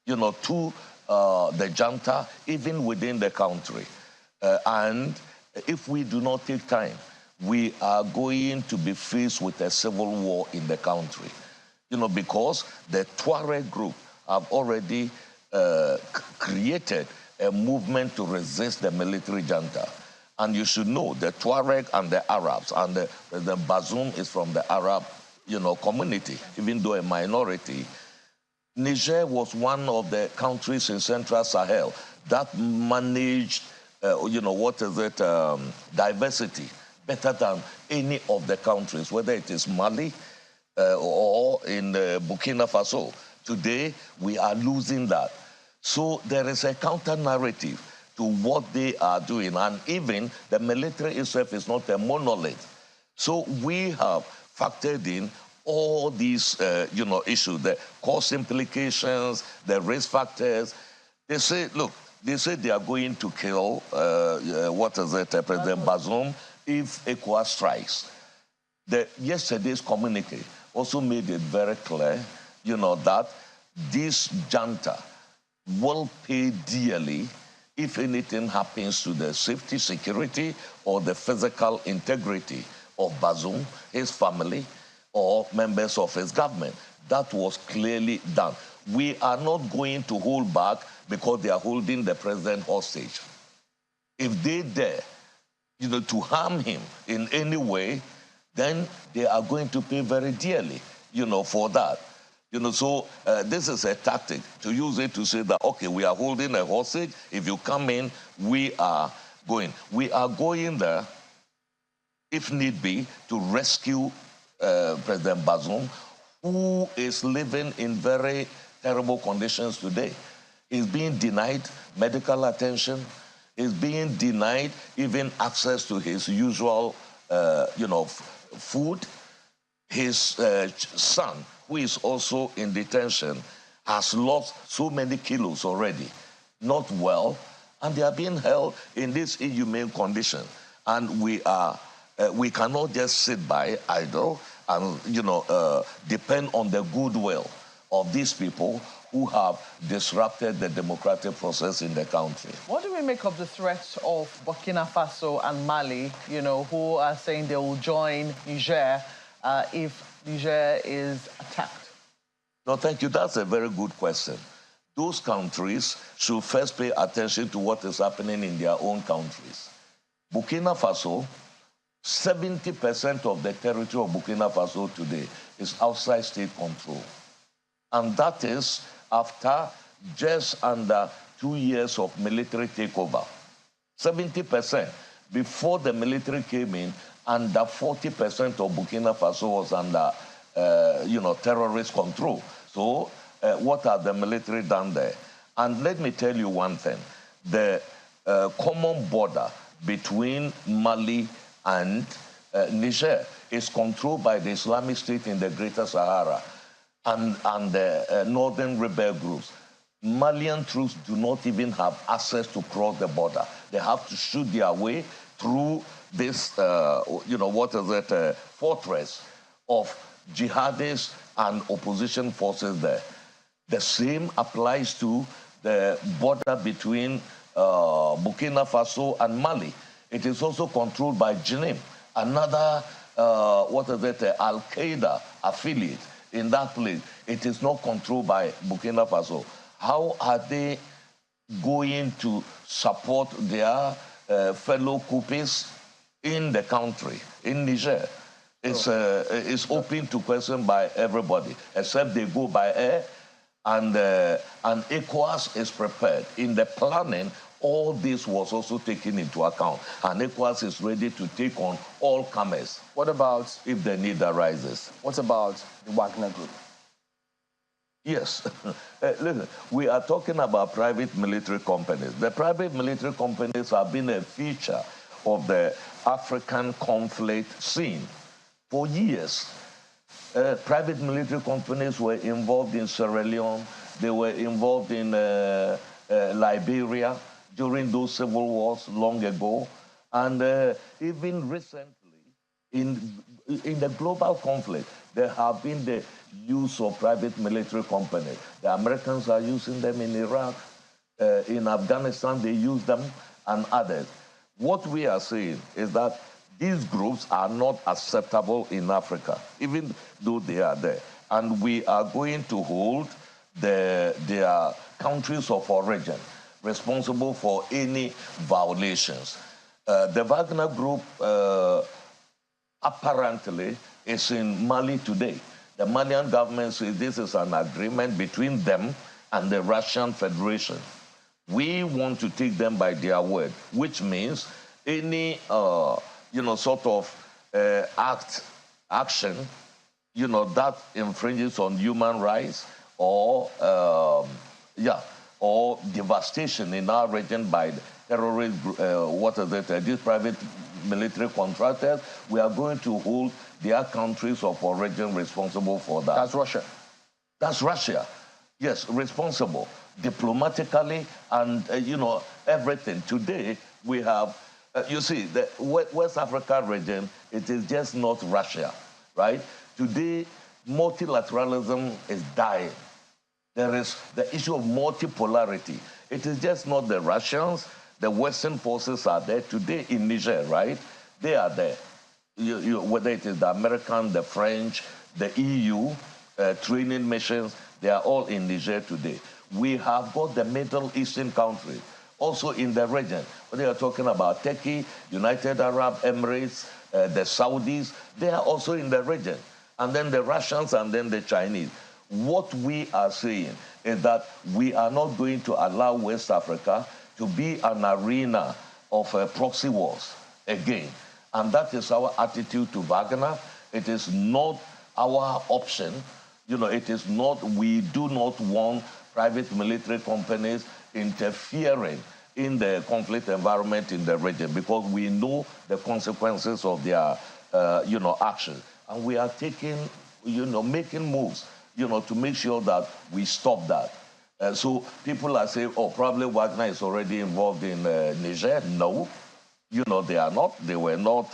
to the junta, even within the country. And if we do not take time, we are going to be faced with a civil war in the country. Because the Tuareg group have already created a movement to resist the military junta. And you should know the Tuareg and the Arabs, and the Bazoum is from the Arab community, even though a minority. Niger was one of the countries in Central Sahel that managed, diversity better than any of the countries, whether it is Mali or in Burkina Faso. Today, we are losing that. So there is a counter-narrative to what they are doing, and even the military itself is not a monolith. So we have factored in all these, issues, the cost implications, the risk factors. They say, look, they are going to kill, President Bazoum if ECOWAS strikes. Yesterday's communique also made it very clear, that this junta will pay dearly if anything happens to the safety, security, or the physical integrity of Bazoum, his family, or members of his government. That was clearly done. We are not going to hold back because they are holding the president hostage. If they dare, to harm him in any way, then they are going to pay very dearly, for that. So this is a tactic to use it to say that, okay, we are holding a hostage. If you come in, we are going. We are going there, if need be, to rescue President Bazoum, who is living in very terrible conditions today. He's being denied medical attention. He's being denied even access to his usual, food. His son, who is also in detention, has lost so many kilos already, not well, and they are being held in this inhumane condition. And we cannot just sit by idle and, depend on the goodwill of these people who have disrupted the democratic process in the country. What do we make of the threats of Burkina Faso and Mali, you know, who are saying they will join Niger if Niger is attacked? No, thank you. That's a very good question. Those countries should first pay attention to what is happening in their own countries. Burkina Faso, 70% of the territory of Burkina Faso today is outside state control. And that is after just under 2 years of military takeover. 70%. Before the military came in, under 40% of Burkina Faso was under, terrorist control. So what have the military done there? And let me tell you one thing. The common border between Mali and Niger is controlled by the Islamic State in the Greater Sahara and the northern rebel groups. Malian troops do not even have access to cross the border. They have to shoot their way through this, fortress of jihadists and opposition forces there. The same applies to the border between Burkina Faso and Mali. It is also controlled by Jenim, another, Al-Qaeda affiliate in that place. It is not controlled by Burkina Faso. How are they going to support their fellow coupists in the country, in Niger? It's open to question by everybody, except they go by air, and ECOWAS is prepared. In the planning, all this was also taken into account, and ECOWAS is ready to take on all comers. What about... if the need arises. What about the Wagner Group? Yes. Listen, we are talking about private military companies. The private military companies have been a feature of the African conflict scene for years. Private military companies were involved in Sierra Leone. They were involved in Liberia during those civil wars long ago. And even recently, in the global conflict, there have been the use of private military companies. The Americans are using them in Iraq. In Afghanistan, they use them, and others. What we are saying is that these groups are not acceptable in Africa, even though they are there. And we are going to hold their countries of origin responsible for any violations. The Wagner Group apparently is in Mali today. The Malian government says this is an agreement between them and the Russian Federation. We want to take them by their word, which means any action, that infringes on human rights or devastation in our region by terrorist, these private military contractors, we are going to hold their countries of origin responsible for that. That's Russia. That's Russia. Yes, responsible diplomatically and, everything. Today, we have, the West Africa region, it is just not Russia, right? Today, multilateralism is dying. There is the issue of multipolarity. It is just not the Russians. The Western forces are there today in Niger, right? They are there. Whether it is the American, the French, the EU, training missions, they are all in Niger today. We have got the Middle Eastern countries also in the region. They are talking about Turkey, United Arab Emirates, the Saudis. They are also in the region. And then the Russians and then the Chinese. What we are saying is that we are not going to allow West Africa to be an arena of proxy wars again. And that is our attitude to Wagner. It is not our option. It is not, we do not want private military companies interfering in the conflict environment in the region because we know the consequences of their, actions. And we are taking, making moves, to make sure that we stop that. So people are saying, probably Wagner is already involved in Niger. No, they are not. They were not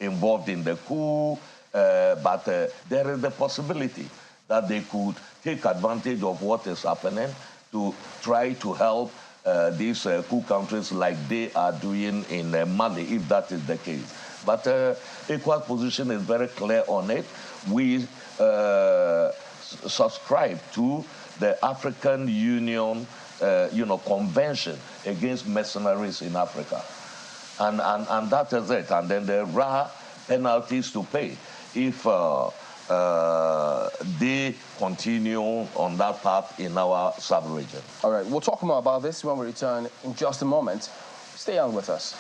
involved in the coup, but there is the possibility that they could take advantage of what is happening to try to help these coup countries like they are doing in Mali, if that is the case. But ECOWAS position is very clear on it. We subscribe to the African Union, Convention against mercenaries in Africa. And that is it. And then there are penalties to pay if they continue on that path in our sub-region. All right, we'll talk more about this when we return in just a moment. Stay on with us.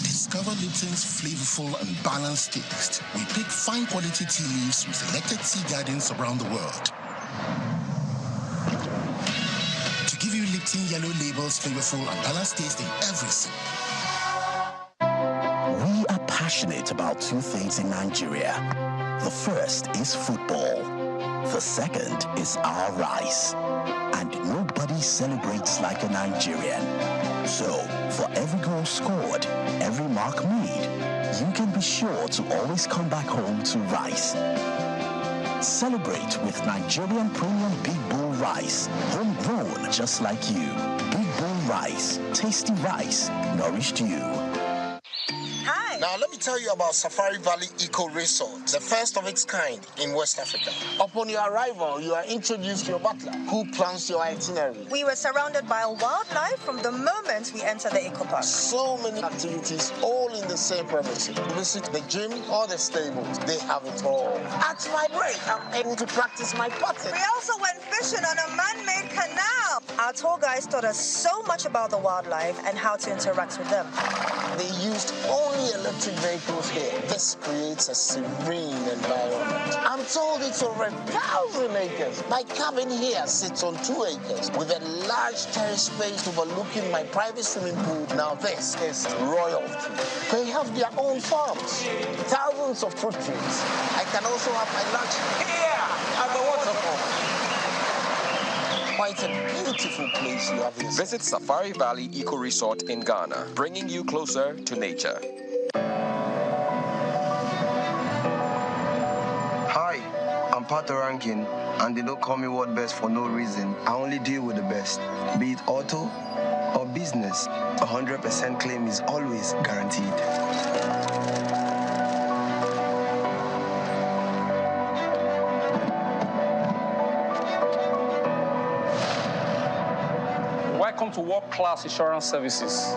Discover Lipton's flavorful and balanced taste. We pick fine quality tea leaves from selected tea gardens around the world to give you Lipton Yellow Label's flavorful and balanced taste in every sip. We are passionate about two things in Nigeria. The first is football. The second is our rice. And nobody celebrates like a Nigerian. So, for every goal scored, every mark made, you can be sure to always come back home to rice. Celebrate with Nigerian Premium Big Bowl Rice, homegrown just like you. Big Bowl Rice, tasty rice, nourished you. Hi. Now, let me tell you about Safari Valley Eco Resort, the first of its kind in West Africa. Upon your arrival, you are introduced to your butler, who plans your itinerary. We were surrounded by wildlife from the moment we entered the eco park. So many activities, all in the same premises. Visit the gym or the stables. They have it all. At my break, I'm able to practice my putting. We also went fishing on a man-made canal. Our tour guides taught us so much about the wildlife and how to interact with them. They used only electric vehicles here. This creates a serene environment. I'm told it's over 1,000 acres. My cabin here sits on 2 acres with a large terrace space overlooking my private swimming pool. Now this is royalty. They have their own farms, thousands of fruit trees. I can also have my lunch here at the waterfall. Quite a beautiful place you have here. Visit Safari Valley Eco Resort in Ghana, bringing you closer to nature. Hi, I'm Pato Rankin, and they don't call me World Best for no reason. I only deal with the best. Be it auto or business, 100% claim is always guaranteed. Welcome to World Class Insurance Services.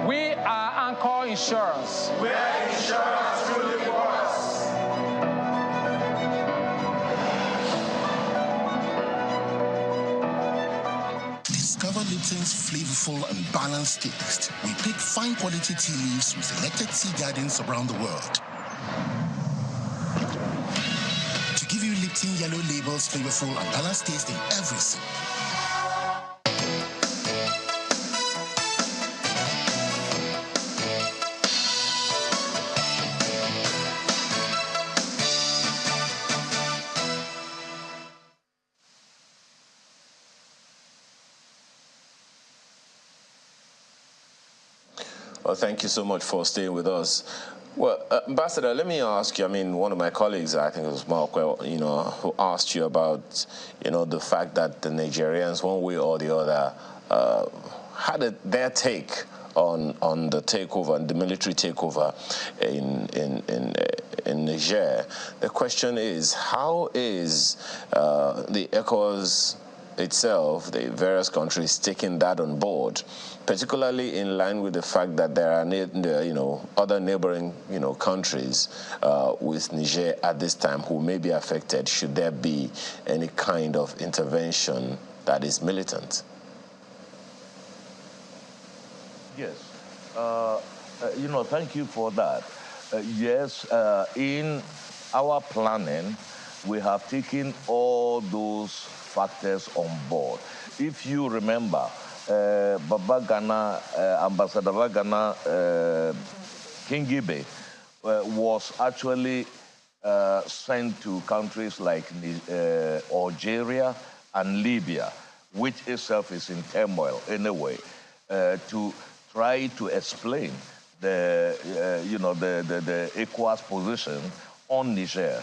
We are Anchor Insurance. Where insurance truly works. Discover Lipton's flavorful and balanced taste. We pick fine quality tea leaves from selected tea gardens around the world to give you Lipton Yellow Label's flavorful and balanced taste in every sip. Well, thank you so much for staying with us. Well, Ambassador, let me ask you, one of my colleagues, I think it was Mark, who asked you about, the fact that the Nigerians, one way or the other, had their take on the takeover, and the military takeover in Niger. The question is, how is the ECOWAS itself, the various countries, taking that on board, particularly in line with the fact that there are other neighboring countries with Niger at this time who may be affected should there be any kind of intervention that is militant? Yes. Thank you for that. Yes, in our planning, we have taken all those factors on board. If you remember, Ambassador Bagana Kingibe was actually sent to countries like Algeria and Libya, which itself is in turmoil anyway, to try to explain the ECOWAS position on Niger.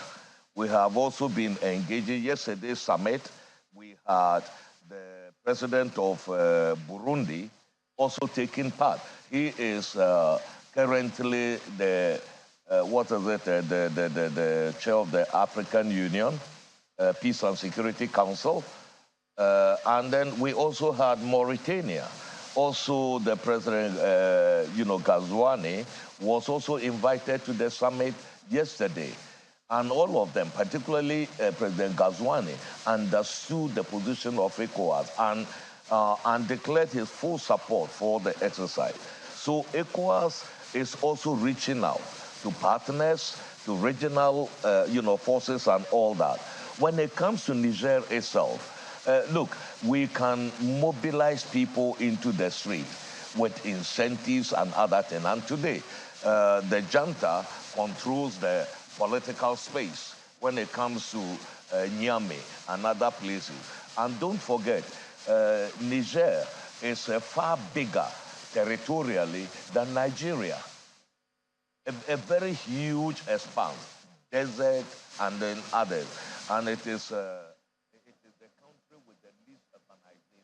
We have also been engaging. Yesterday's summit, we had the president of Burundi also taking part. He is currently the the chair of the African Union Peace and Security Council. And then we also had Mauritania. Also, the president, Ghazouani, was also invited to the summit yesterday. And all of them, particularly President Ghazouani, understood the position of ECOWAS and declared his full support for the exercise. So ECOWAS is also reaching out to partners, to regional, forces and all that. When it comes to Niger itself, look, we can mobilize people into the street with incentives and other things. And today, the junta controls the political space when it comes to Niamey and other places. And don't forget, Niger is far bigger territorially than Nigeria. A very huge expanse, desert and then others. And it is the country with the least urbanization.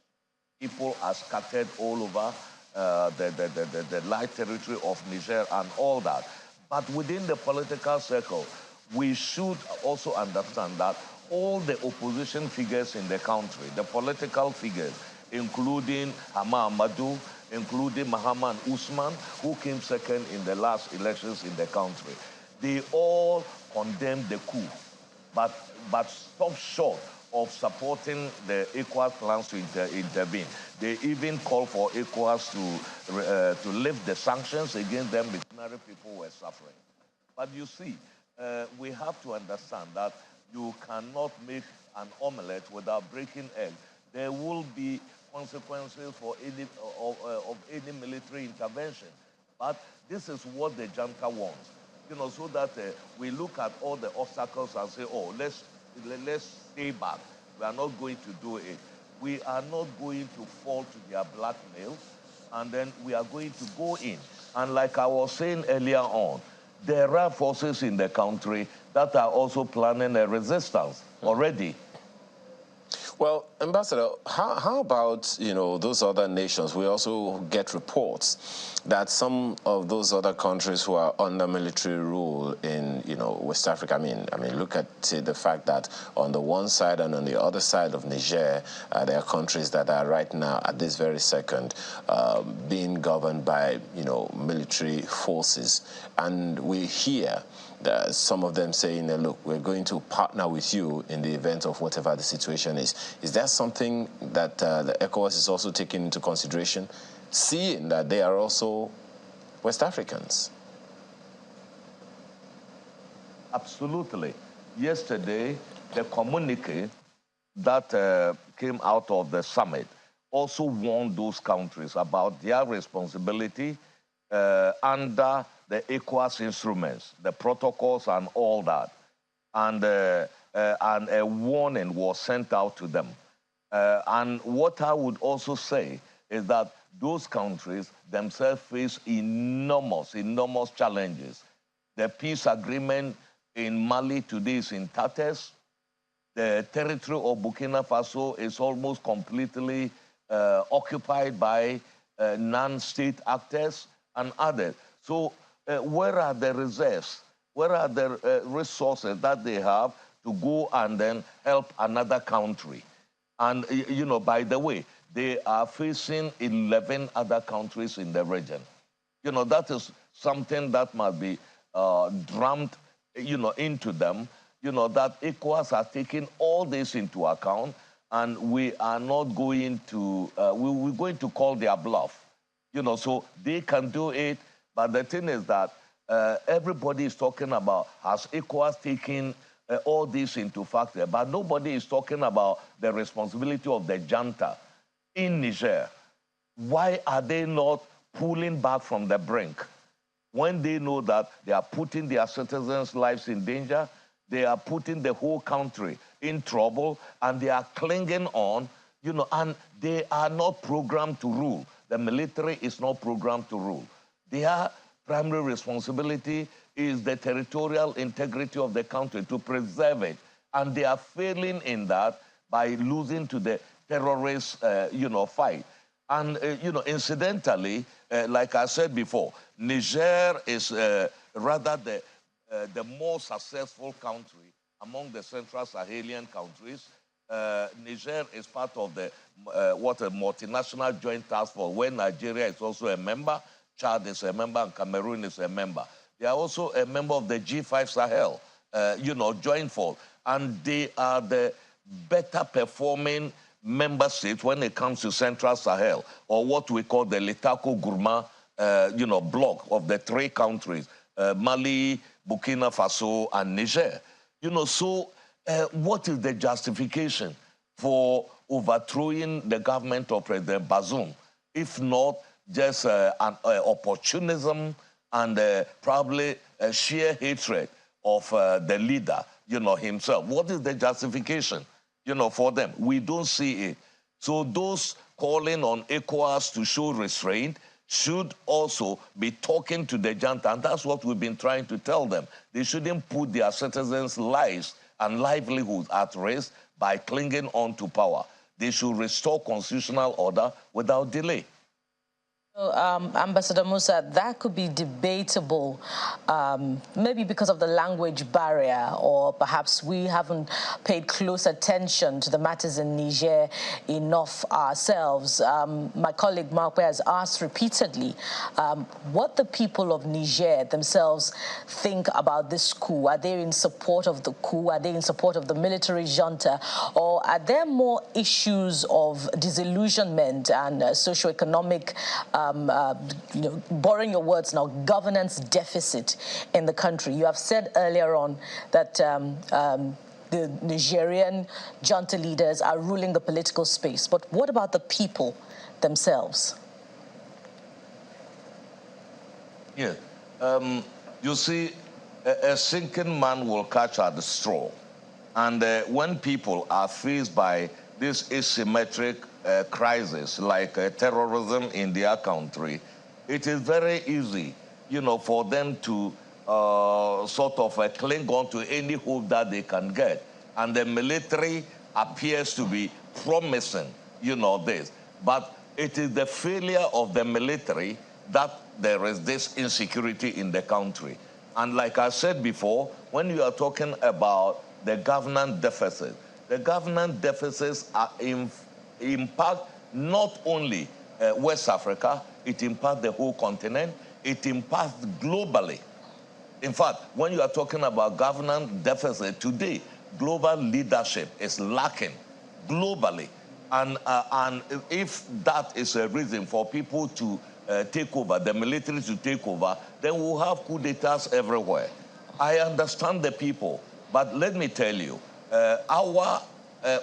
People are scattered all over the light territory of Niger and all that. But within the political circle, we should also understand that all the opposition figures in the country, the political figures, including Hama Amadou, including Mahaman Usman, who came second in the last elections in the country, they all condemned the coup, but stopped short of supporting the ECOWAS plans to intervene. They even called for ECOWAS to lift the sanctions against them because ordinary people were suffering. But you see, we have to understand that you cannot make an omelette without breaking egg. There will be consequences for any military intervention. But this is what the junta wants, so that we look at all the obstacles and say, oh, let's stay back. We are not going to do it. We are not going to fall to their blackmail, and then we are going to go in. And like I was saying earlier on, there are forces in the country that are also planning a resistance already. Well, Ambassador, how about, those other nations? We also get reports that some of those other countries who are under military rule in, West Africa, I mean, look at the fact that on the one side and on the other side of Niger, there are countries that are right now, at this very second, being governed by, military forces. And we hear some of them saying, look, we're going to partner with you in the event of whatever the situation is. Is that something that the ECOWAS is also taking into consideration, seeing that they are also West Africans? Absolutely. Yesterday, the communique that came out of the summit also warned those countries about their responsibility under the ECOWAS instruments, the protocols and all that. And a warning was sent out to them. And what I would also say is that those countries themselves face enormous challenges. The peace agreement in Mali today is in tatters. The territory of Burkina Faso is almost completely occupied by non-state actors and others. So where are the reserves? Where are the resources that they have to go and then help another country? And, by the way, they are facing 11 other countries in the region. That is something that must be drummed, into them, that ECOWAS are taking all this into account, and we are not going to, we're going to call their bluff. So they can do it. But the thing is that everybody is talking about, has ECOWAS taken all this into factor? But nobody is talking about the responsibility of the junta in Niger. why are they not pulling back from the brink? When they know that they are putting their citizens' lives in danger, they are putting the whole country in trouble, and they are clinging on, you know, and they are not programmed to rule. The military is not programmed to rule. Their primary responsibility is the territorial integrity of the country, to preserve it. And they are failing in that by losing to the terrorist, you know, fight. And, you know, incidentally, like I said before, Niger is rather the more successful country among the Central Sahelian countries. Niger is part of the a multinational joint task force, where Nigeria is also a member, Chad is a member, and Cameroon is a member. They are also a member of the G5 Sahel, you know, joint force. And they are the better performing member states when it comes to Central Sahel, or what we call the Litako Gourma, you know, bloc of the three countries, Mali, Burkina Faso, and Niger. You know, so what is the justification for overthrowing the government of President Bazoum, if not just an opportunism and probably a sheer hatred of the leader, you know, himself? What is the justification, you know, for them? We don't see it. So those calling on ECOWAS to show restraint should also be talking to the junta, and that's what we've been trying to tell them. They shouldn't put their citizens' lives and livelihoods at risk by clinging on to power. They should restore constitutional order without delay. So, Ambassador Musa, that could be debatable, maybe because of the language barrier, or perhaps we haven't paid close attention to the matters in Niger enough ourselves. My colleague Mark has asked repeatedly what the people of Niger themselves think about this coup. Are they in support of the coup? Are they in support of the military junta? Or are there more issues of disillusionment and socioeconomic you know, borrowing your words now, governance deficit in the country? You have said earlier on that the Nigerian junta leaders are ruling the political space. But what about the people themselves? Yeah. You see, a sinking man will catch at the straw. And when people are faced by this asymmetric crisis like terrorism in their country, it is very easy, you know, for them to sort of cling on to any hope that they can get. And the military appears to be promising, you know, this. But it is the failure of the military that there is this insecurity in the country. And like I said before, when you are talking about the governance deficit, the governance deficits are impact not only West Africa, it impacts the whole continent, it impacts globally. In fact, when you are talking about governance deficit today, global leadership is lacking globally. And if that is a reason for people to take over, the military to take over, then we'll have coup d'etats everywhere. I understand the people, but let me tell you, our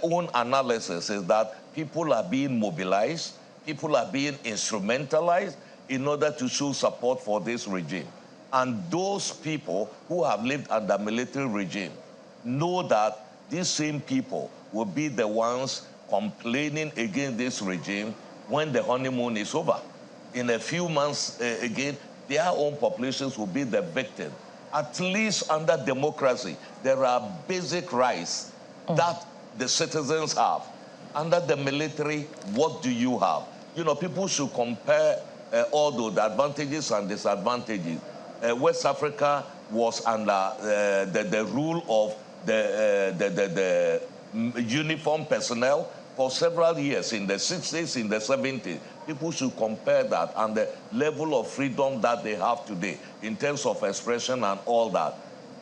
own analysis is that people are being mobilized, people are being instrumentalized in order to show support for this regime. And those people who have lived under military regime know that these same people will be the ones complaining against this regime when the honeymoon is over. In a few months, again, their own populations will be the victim. At least under democracy, there are basic rights that the citizens have. Under the military, what do you have? You know, people should compare all the advantages and disadvantages. West Africa was under the rule of the uniform personnel for several years, in the 60s, in the 70s. People should compare that and the level of freedom that they have today in terms of expression and all that.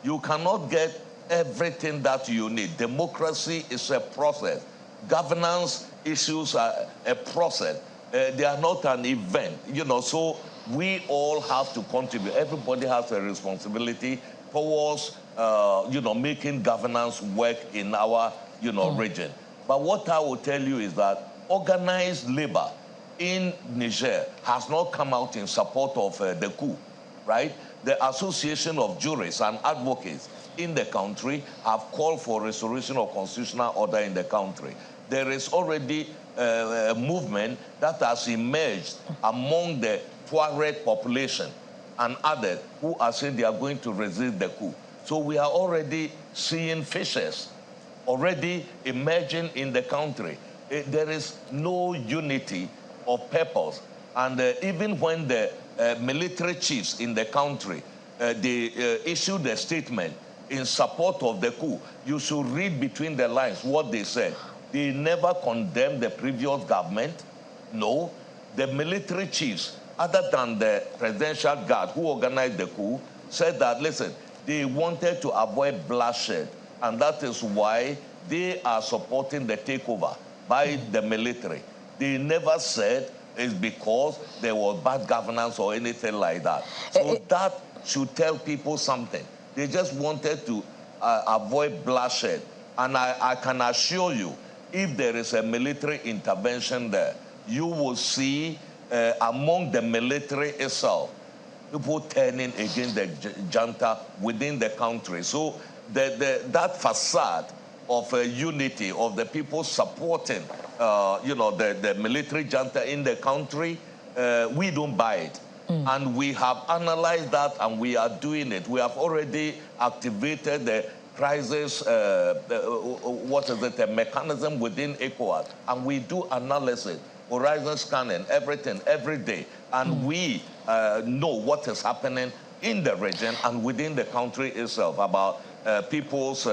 You cannot get everything that you need. Democracy is a process. Governance issues are a process. They are not an event, you know, so we all have to contribute. Everybody has a responsibility towards, you know, making governance work in our, you know, region. But what I will tell you is that organized labor in Niger has not come out in support of the coup, right? The Association of Jurists and Advocates in the country have called for restoration of constitutional order in the country. There is already a movement that has emerged among the Tuareg population and others who are saying they are going to resist the coup. So we are already seeing fissures already emerging in the country. There is no unity of purpose. And even when the military chiefs in the country, they issued a statement in support of the coup, you should read between the lines what they said. They never condemned the previous government. No. The military chiefs, other than the presidential guard who organized the coup, said that, listen, they wanted to avoid bloodshed. And that is why they are supporting the takeover by the military. They never said it's because there was bad governance or anything like that. So that should tell people something. They just wanted to avoid bloodshed. And I can assure you, if there is a military intervention there, you will see among the military itself, people turning against the junta within the country. So that facade of unity of the people supporting, the military junta in the country, we don't buy it. And we have analyzed that, and we are doing it. We have already activated the crisis, a mechanism within Ecowas, and we do analysis, horizon scanning, everything, every day, and we know what is happening in the region and within the country itself about people's,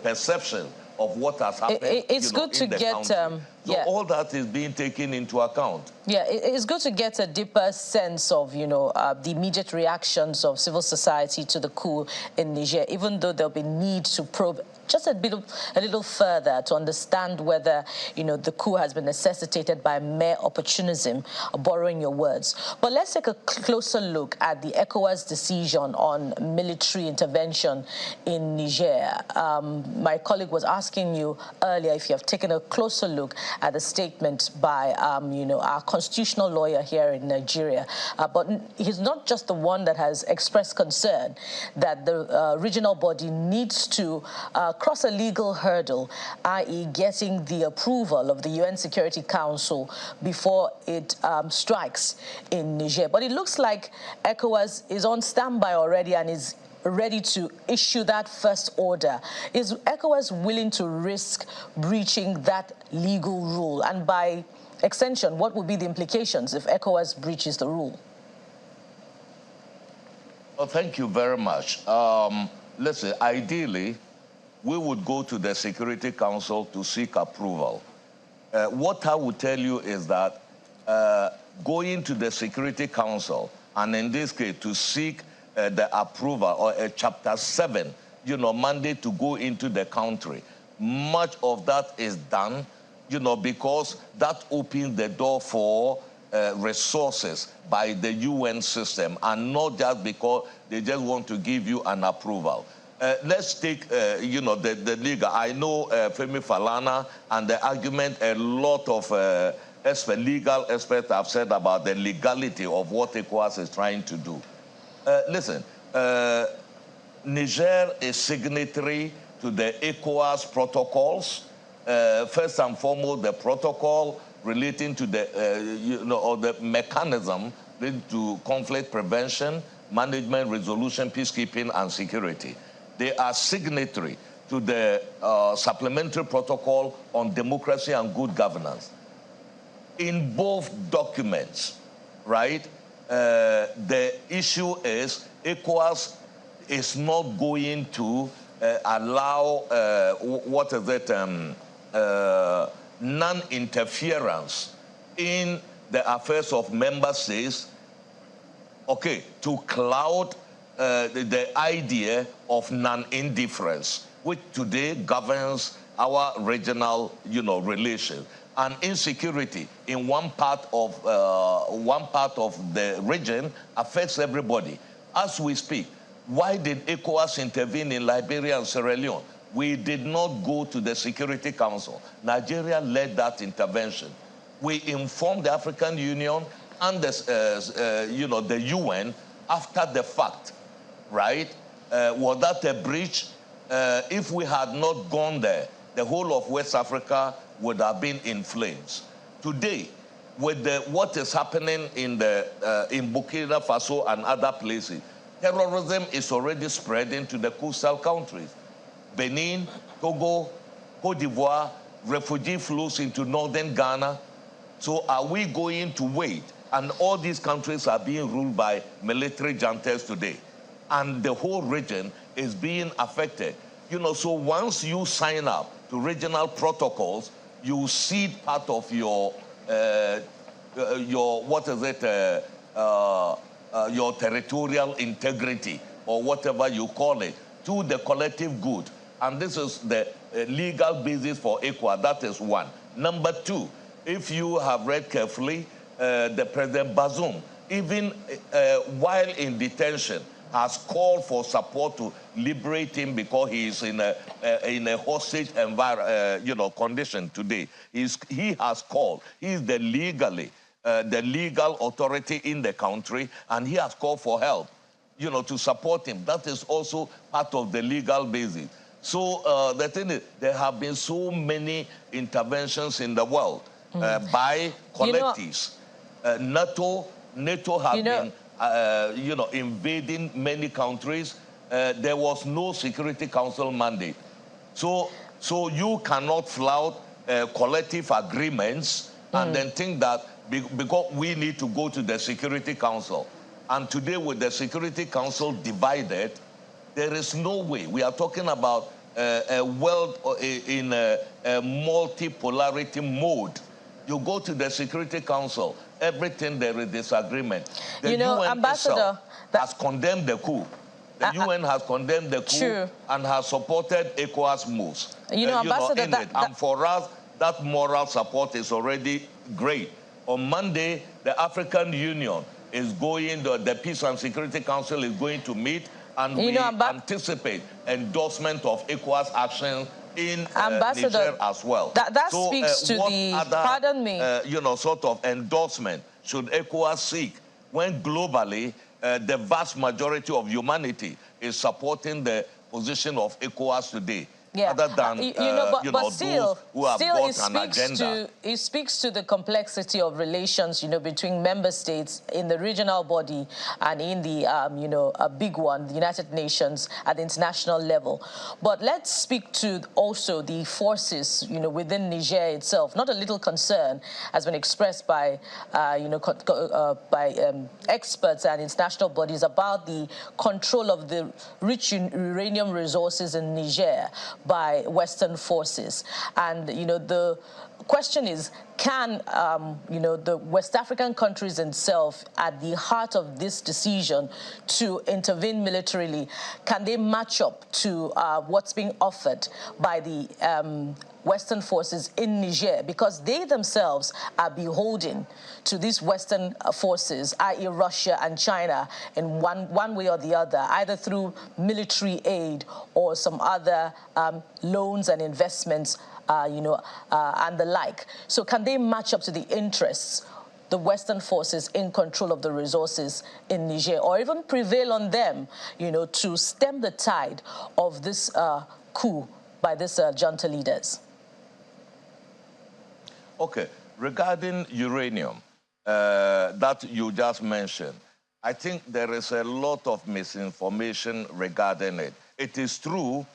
perception of what has happened. It's good to get, so all that is being taken into account. Yeah, it's good to get a deeper sense of, the immediate reactions of civil society to the coup in Niger, even though there'll be need to probe just a little further to understand whether, the coup has been necessitated by mere opportunism, borrowing your words. But let's take a closer look at the ECOWAS decision on military intervention in Niger. My colleague was asking you earlier if you have taken a closer look at the statement by, our constitutional lawyer here in Nigeria. But he's not just the one that has expressed concern that the regional body needs to cross a legal hurdle, i.e. getting the approval of the UN Security Council before it strikes in Niger. But it looks like ECOWAS is on standby already and is ready to issue that first order. Is ECOWAS willing to risk breaching that legal rule? And by extension, what would be the implications if ECOWAS breaches the rule? Well, thank you very much. Listen, ideally, we would go to the Security Council to seek approval. What I would tell you is that going to the Security Council, and in this case, to seek the approval or a Chapter 7, mandate to go into the country, much of that is done, because that opens the door for resources by the UN system, and not just because they just want to give you an approval. Let's take, the legal. I know Femi Falana and the argument a lot of legal experts have said about the legality of what ECOWAS is trying to do. Listen, Niger is signatory to the ECOWAS protocols. First and foremost, the protocol relating to the, the mechanism related to conflict prevention, management, resolution, peacekeeping, and security. They are signatory to the supplementary protocol on democracy and good governance. In both documents, right, the issue is ECOWAS is not going to allow, non-interference in the affairs of member states, to cloud the idea of non-indifference, which today governs our regional, relations. And insecurity in one part of the region affects everybody. As we speak, why did ECOWAS intervene in Liberia and Sierra Leone? We did not go to the Security Council. Nigeria led that intervention. We informed the African Union and the UN after the fact, right? Was that a breach? If we had not gone there, the whole of West Africa would have been in flames. Today, with what is happening in Burkina Faso and other places, terrorism is already spreading to the coastal countries. Benin, Togo, Cote d'Ivoire, refugee flows into northern Ghana. So are we going to wait? And all these countries are being ruled by military juntas today. And the whole region is being affected. You know, so once you sign up to regional protocols, you cede part of your your territorial integrity, or whatever you call it, to the collective good. And this is the legal basis for ECOWAS. That is one. Number two, if you have read carefully, the President Bazoum, even while in detention, has called for support to liberate him because he is in a hostage condition today. He has called. He is the legal authority in the country, and he has called for help, to support him. That is also part of the legal basis. So the thing is, there have been so many interventions in the world by collectives. NATO have been, invading many countries. There was no Security Council mandate. So you cannot flout collective agreements and then think that because we need to go to the Security Council. And today, with the Security Council divided, there is no way. We are talking about a world in a multipolarity mode. You go to the Security Council, everything there is disagreement. The UN Ambassador has condemned the coup. The UN has condemned the coup and has supported ECOWAS moves. Ambassador, and for us, that moral support is already great. On Monday, the African Union is going, the Peace and Security Council is going to meet, and we anticipate endorsement of ECOWAS action in Niger as well. That speaks to the, pardon me. Sort of endorsement should ECOWAS seek when globally the vast majority of humanity is supporting the position of ECOWAS today? Yeah. Other than but still, those who have got an agenda. It speaks to the complexity of relations, between member states in the regional body and in the, a big one, the United Nations at the international level. But let's speak to also the forces, within Niger itself. Not a little concern has been expressed by, experts and international bodies about the control of the rich uranium resources in Niger by Western forces. And, the question is, can, the West African countries themselves, at the heart of this decision to intervene militarily, can they match up to what's being offered by the Western forces in Niger? Because they themselves are beholden to these Western forces, i.e. Russia and China, in one way or the other, either through military aid or some other loans and investments, and the like. So can they match up to the interests, the Western forces in control of the resources in Niger, or even prevail on them, to stem the tide of this coup by these junta leaders? Okay, regarding uranium that you just mentioned, I think there is a lot of misinformation regarding it. It is true,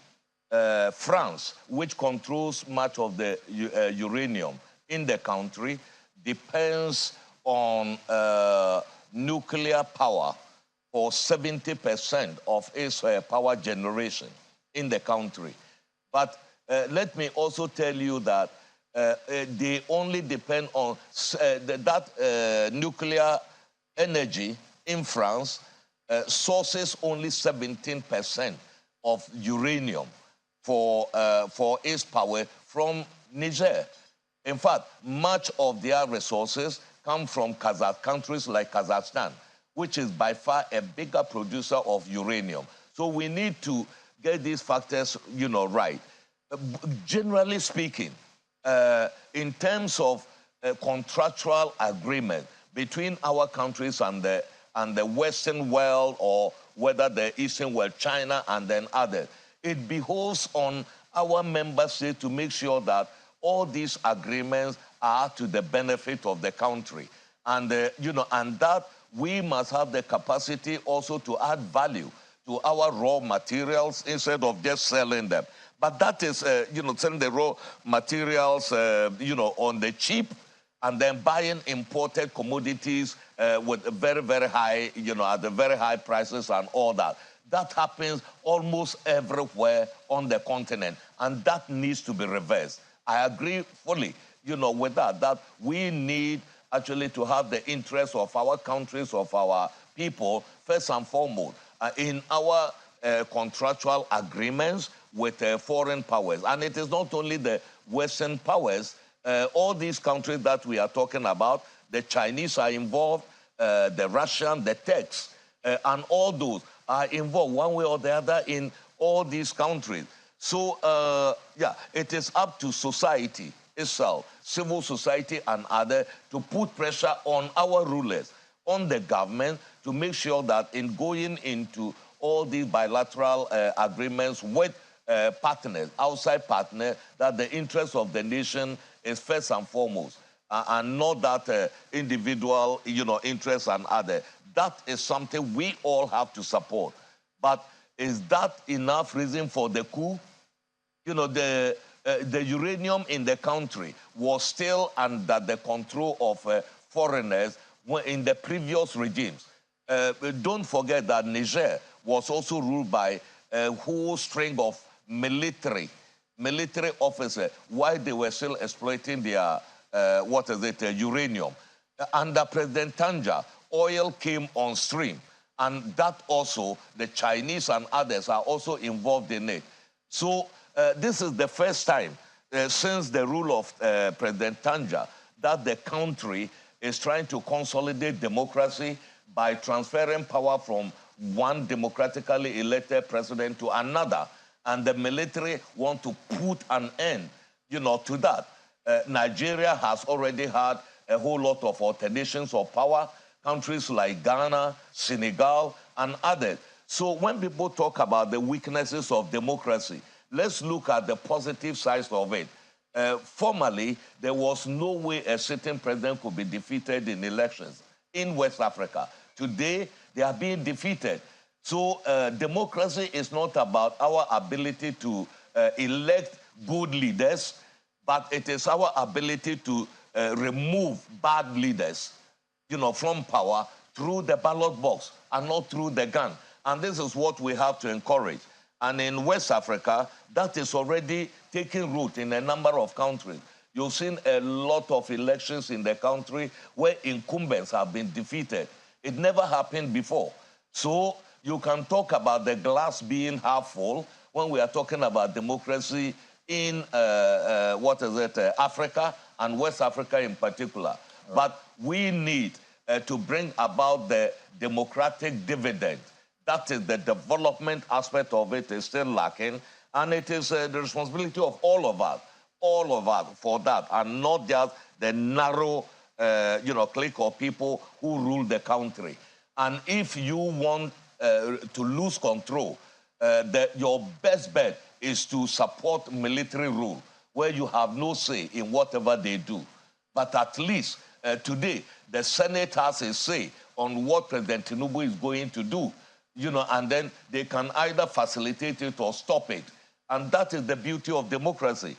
France, which controls much of the uranium in the country, depends on nuclear power for 70% of its power generation in the country. But let me also tell you that they only depend on that nuclear energy in France sources only 17% of uranium for its power from Niger. In fact, much of their resources come from countries like Kazakhstan, which is by far a bigger producer of uranium. So we need to get these factors, right. Generally speaking, in terms of contractual agreement between our countries and the Western world, or whether the Eastern world, China and then others. It behoves on our member states to make sure that all these agreements are to the benefit of the country. And, and that we must have the capacity also to add value to our raw materials instead of just selling them. But that is, selling the raw materials, on the cheap, and then buying imported commodities with very, very high, at the very high prices and all that. That happens almost everywhere on the continent, and that needs to be reversed. I agree fully, with that we need actually to have the interests of our countries, of our people, first and foremost, in our contractual agreements with foreign powers. And it is not only the Western powers. All these countries that we are talking about, the Chinese are involved, the Russian, the Turks, and all those are involved one way or the other in all these countries. So, it is up to society itself, civil society and others, to put pressure on our rulers, on the government, to make sure that in going into all these bilateral agreements with partners, outside partners, that the interest of the nation is first and foremost, and not that individual, interests and other. That is something we all have to support. But is that enough reason for the coup? The uranium in the country was still under the control of foreigners in the previous regimes. Don't forget that Niger was also ruled by a whole string of military officers while they were still exploiting their, uranium. Under President Tanja, oil came on stream, and that also, the Chinese and others are also involved in it. So this is the first time since the rule of President Tanja that the country is trying to consolidate democracy by transferring power from one democratically elected president to another. And the military want to put an end, to that. Nigeria has already had a whole lot of alternations of power, countries like Ghana, Senegal, and others. So when people talk about the weaknesses of democracy, let's look at the positive sides of it. Formerly, there was no way a sitting president could be defeated in elections in West Africa. Today, they are being defeated. So democracy is not about our ability to elect good leaders, but it is our ability to remove bad leaders, from power through the ballot box and not through the gun. And this is what we have to encourage. And in West Africa, that is already taking root in a number of countries. You've seen a lot of elections in the country where incumbents have been defeated. It never happened before. So you can talk about the glass being half full when we are talking about democracy in, Africa and West Africa in particular. Right. But we need to bring about the democratic dividend. That is the development aspect of it is still lacking, and it is the responsibility of all of us for that, and not just the narrow, clique of people who rule the country. And if you want to lose control, your best bet is to support military rule, where you have no say in whatever they do. But at least today, the Senate has a say on what President Tinubu is going to do, and then they can either facilitate it or stop it. And that is the beauty of democracy.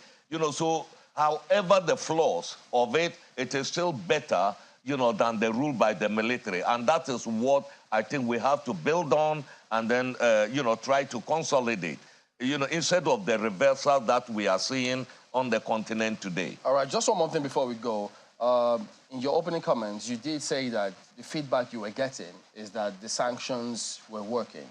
So however the flaws of it, it is still better, than the rule by the military. And that is what I think we have to build on and then, try to consolidate, instead of the reversal that we are seeing on the continent today. All right, just one more thing before we go. In your opening comments, you did say that the feedback you were getting is that the sanctions were working.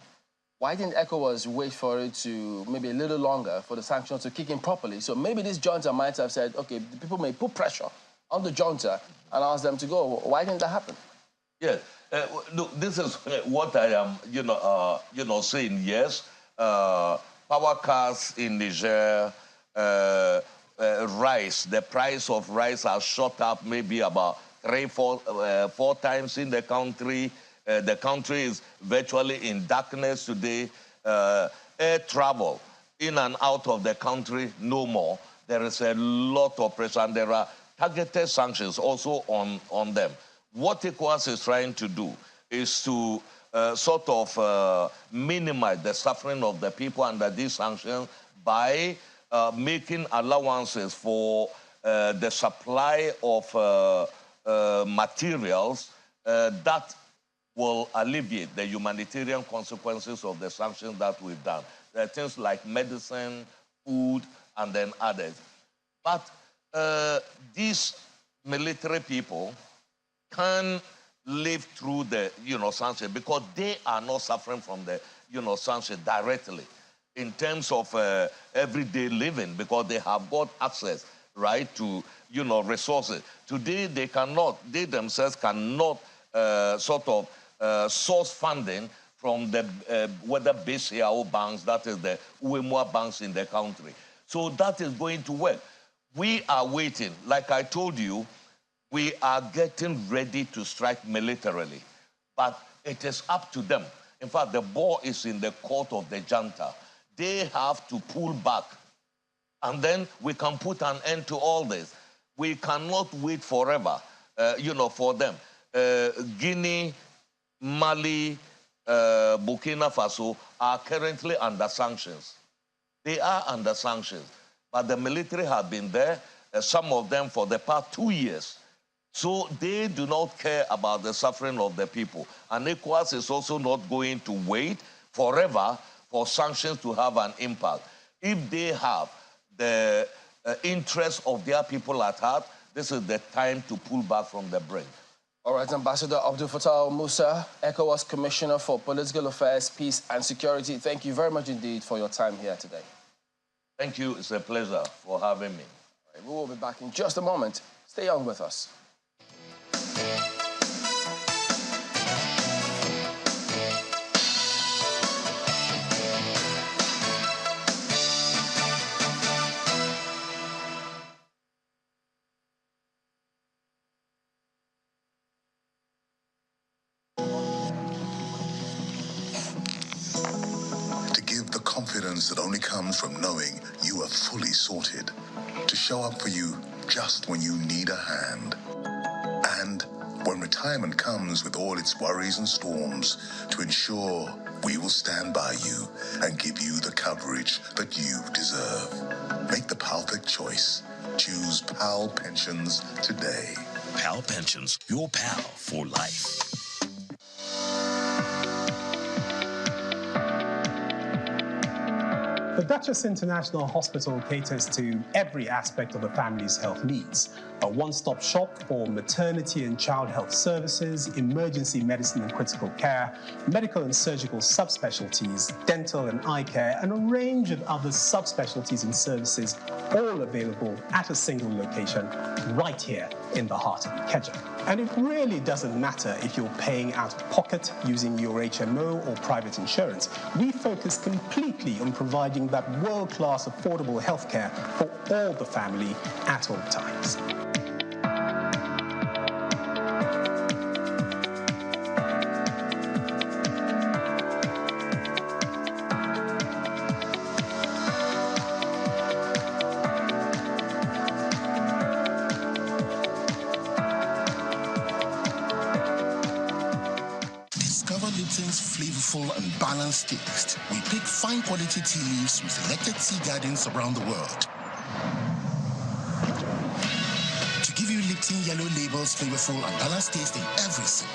Why didn't ECOWAS wait for it to maybe a little longer for the sanctions to kick in properly? So maybe this junta might have said, okay, the people may put pressure on the junta and ask them to go. Why didn't that happen? Yes. Look, this is what I am, saying. Yes, power cuts in Niger, rice. The price of rice has shot up maybe about 4 times in the country. The country is virtually in darkness today. Air travel in and out of the country, no more. There is a lot of pressure, and there are targeted sanctions also on them. What ECOWAS is trying to do is to sort of minimize the suffering of the people under these sanctions by making allowances for the supply of materials that will alleviate the humanitarian consequences of the sanctions that we've done. There are things like medicine, food, and then others. But these military people can live through the, sanctions because they are not suffering from the, sanctions directly in terms of everyday living because they have got access, right, to, resources. Today, they themselves cannot sort of source funding from the whether BCAO banks, that is the UEMOA banks in the country. So that is going to work. We are waiting. Like I told you, we are getting ready to strike militarily, but it is up to them. In fact, the ball is in the court of the junta. They have to pull back, and then we can put an end to all this. We cannot wait forever, for them. Guinea, Mali, Burkina Faso are currently under sanctions. They are under sanctions, but the military have been there, some of them for the past 2 years. So they do not care about the suffering of the people. And ECOWAS is also not going to wait forever for sanctions to have an impact. If they have the interest of their people at heart, this is the time to pull back from the brink. All right, Ambassador Abdul Fattah Musa, ECOWAS Commissioner for Political Affairs, Peace and Security, thank you very much indeed for your time here today. Thank you. It's a pleasure for having me. All right, we will be back in just a moment. Stay on with us. That only comes from knowing you are fully sorted, to show up for you just when you need a hand. And when retirement comes with all its worries and storms, to ensure we will stand by you and give you the coverage that you deserve. Make the perfect choice. Choose PAL Pensions today. PAL Pensions, your pal for life. The Duchess International Hospital caters to every aspect of the family's health needs. A one-stop shop for maternity and child health services, emergency medicine and critical care, medical and surgical subspecialties, dental and eye care, and a range of other subspecialties and services, all available at a single location right here in the heart of Ikeja. And it really doesn't matter if you're paying out of pocket using your HMO or private insurance. We focus completely on providing that world-class affordable healthcare for all the family at all times. Flavorful and balanced taste. We pick fine quality tea leaves from selected tea gardens around the world to give you Lipton Yellow Label's flavorful and balanced taste in every sip.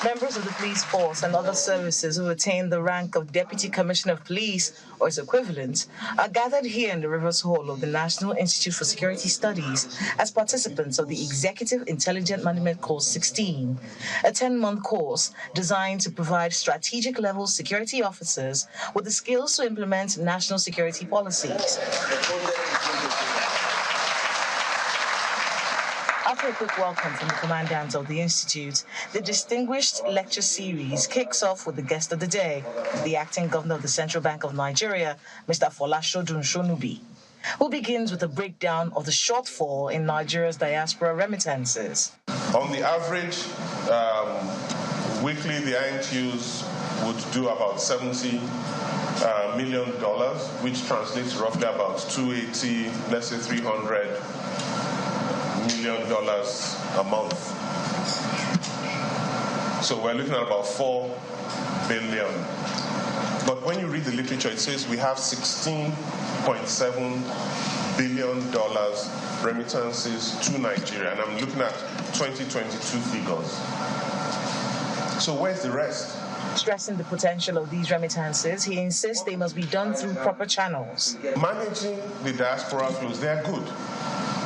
Members of the police force and other services who attain the rank of Deputy Commissioner of Police or its equivalent are gathered here in the Rivers Hall of the National Institute for Security Studies as participants of the Executive Intelligent Management Course 16, a 10-month course designed to provide strategic-level security officers with the skills to implement national security policies. After a quick welcome from the commandant of the Institute, the distinguished lecture series kicks off with the guest of the day, the acting governor of the Central Bank of Nigeria, Mr. Folashodun Shonubi, who begins with a breakdown of the shortfall in Nigeria's diaspora remittances. On the average, weekly, the INTUs would do about $70 million, which translates roughly about 280, let's say $300 million a month. So we're looking at about 4 billion. But when you read the literature, it says we have $16.7 billion remittances to Nigeria, and I'm looking at 2022 figures. So where's the rest? Stressing the potential of these remittances, he insists they must be done through proper channels. Managing the diaspora flows, they are good.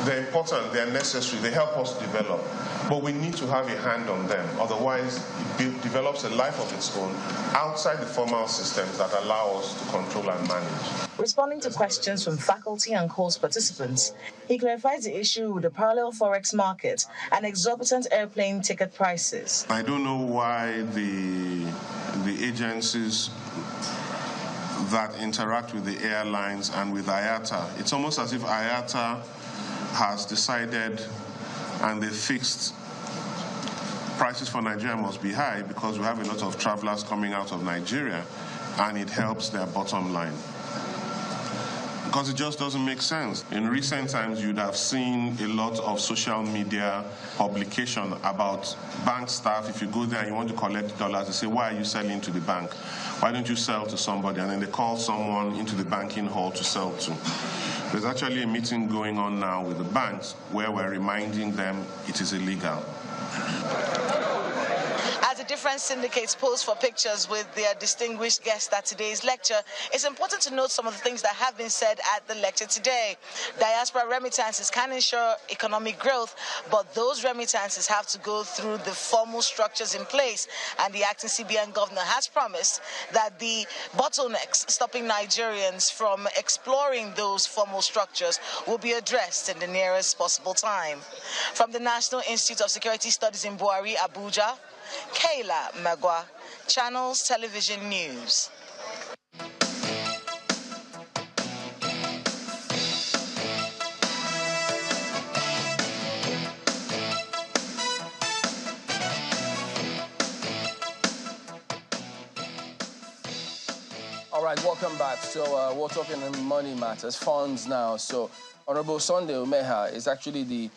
They're important, they're necessary, they help us develop. But we need to have a hand on them, otherwise it develops a life of its own outside the formal systems that allow us to control and manage. Responding to questions from faculty and course participants, he clarifies the issue with the parallel forex market and exorbitant airplane ticket prices. I don't know why the agencies that interact with the airlines and with IATA, it's almost as if IATA has decided and they fixed prices for Nigeria must be high because we have a lot of travelers coming out of Nigeria and it helps their bottom line. Because it just doesn't make sense. In recent times, you'd have seen a lot of social media publication about bank staff. If you go there and you want to collect dollars, they say, why are you selling to the bank? Why don't you sell to somebody? And then they call someone into the banking hall to sell to. There's actually a meeting going on now with the banks where we're reminding them it is illegal. As the different syndicates pose for pictures with their distinguished guests at today's lecture, it's important to note some of the things that have been said at the lecture today. Diaspora remittances can ensure economic growth, but those remittances have to go through the formal structures in place, and the acting CBN governor has promised that the bottlenecks stopping Nigerians from exploring those formal structures will be addressed in the nearest possible time. From the National Institute of Security Studies in Buhari, Abuja, Kayla Magwa, Channels Television News. All right, welcome back. So we're talking on money matters, funds now. So Honorable Sunday Umeha is actually the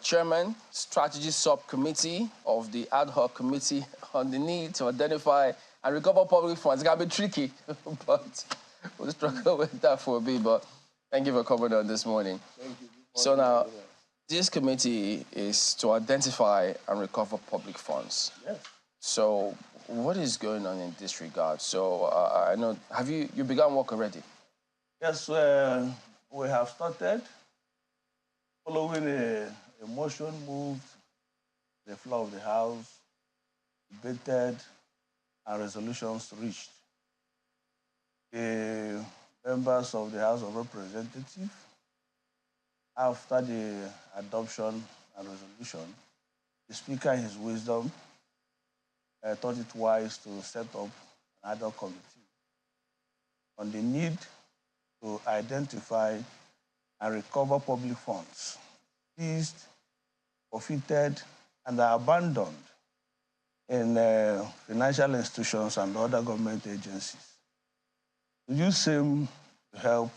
Chairman, Strategy Subcommittee of the Ad Hoc Committee on the Need to Identify and Recover Public Funds. It's going to be tricky, but we'll struggle with that for a bit. But thank you for coming on this morning. Thank you. So now, this committee is to identify and recover public funds. Yes. So what is going on in this regard? So I know, have you begun work already? Yes, we have started. Following a motion moved, the floor of the House, debated, and resolutions reached. The members of the House of Representatives, after the adoption and resolution, the Speaker, in his wisdom, thought it wise to set up an ad hoc committee on the need to identify and recover public funds seized, forfeited, and are abandoned in financial institutions and other government agencies. To use same to help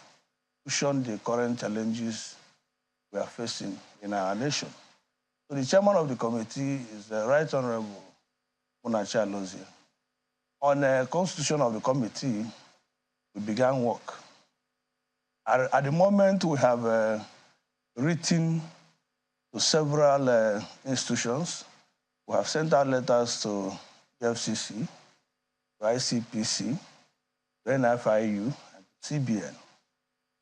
cushion the current challenges we are facing in our nation. So the chairman of the committee is the Right Honorable Munachi Alozie. On the constitution of the committee, we began work. At the moment, we have written to several institutions. We have sent out letters to the FCC, to ICPC, to NFIU, and to CBN.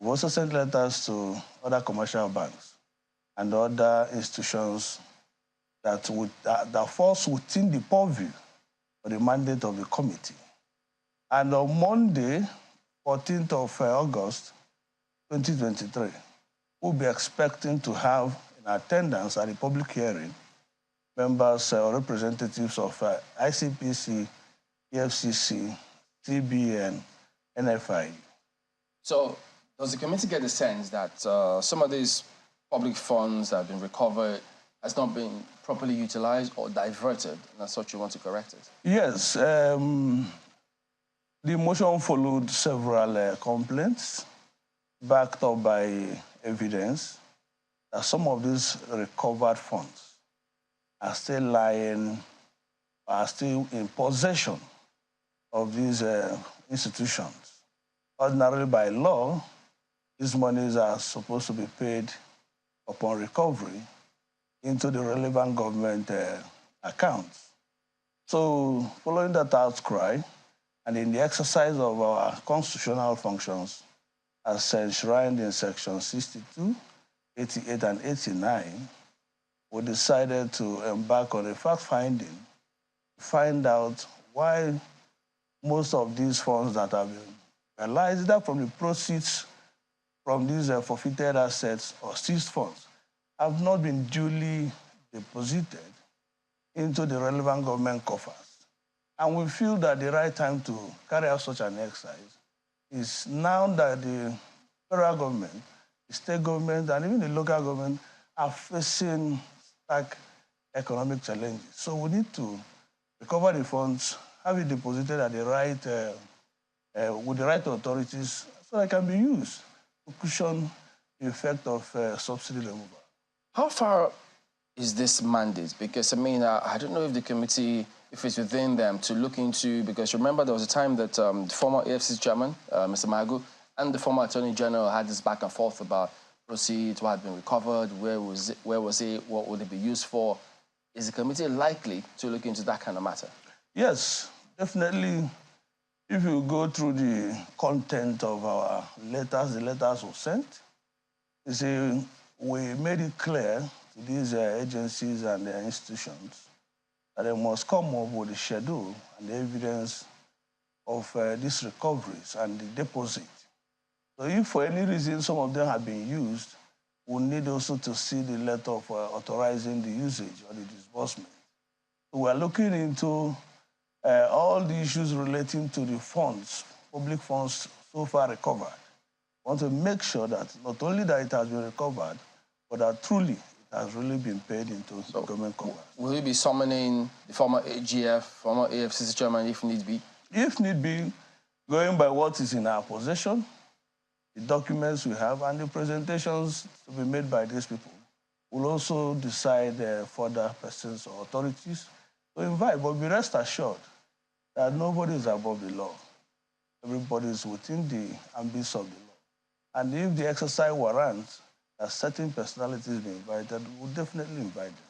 We also sent letters to other commercial banks and other institutions that falls within the purview of the mandate of the committee. And on Monday, 14th of August, 2023, we'll be expecting to have an attendance at the public hearing members or representatives of ICPC, EFCC, CBN, NFI. So does the committee get the sense that some of these public funds that have been recovered has not been properly utilized or diverted, and as such you want to correct it? Yes. The motion followed several complaints backed up by evidence that some of these recovered funds are still lying, are still in possession of these institutions. Ordinarily by law, these monies are supposed to be paid upon recovery into the relevant government accounts. So following that outcry, and in the exercise of our constitutional functions as enshrined in Section 62, 88, and 89, we decided to embark on a fact-finding to find out why most of these funds that have been realized, either from the proceeds from these forfeited assets or seized funds, have not been duly deposited into the relevant government coffers. And we feel that the right time to carry out such an exercise is now that the federal government, the state government, and even the local government are facing stark economic challenges. So we need to recover the funds, have it deposited at the right, with the right authorities, so that it can be used to cushion the effect of subsidy removal. How far is this mandate? Because, I mean, I don't know if the committee, if it's within them to look into, because remember there was a time that the former AFC chairman, Mr. Magu, and the former Attorney General had this back and forth about proceeds, what had been recovered, where was it, what would it be used for? Is the committee likely to look into that kind of matter? Yes, definitely. If you go through the content of our letters, the letters were sent, you see, we made it clear to these agencies and institutions that they must come up with the schedule and the evidence of these recoveries and the deposit. So if for any reason some of them have been used, we need also to see the letter of authorizing the usage or the disbursement. So we are looking into all the issues relating to the funds, public funds so far recovered. We want to make sure that not only that it has been recovered, but that truly it has really been paid into the government coffers. Will you be summoning the former AGF, former AFCC chairman if need be? If need be, going by what is in our possession, the documents we have, and the presentations to be made by these people, we'll also decide further persons or authorities to invite. But be rest assured that nobody is above the law. Everybody is within the ambits of the law. And if the exercise warrants that certain personalities be invited, we'll definitely invite them.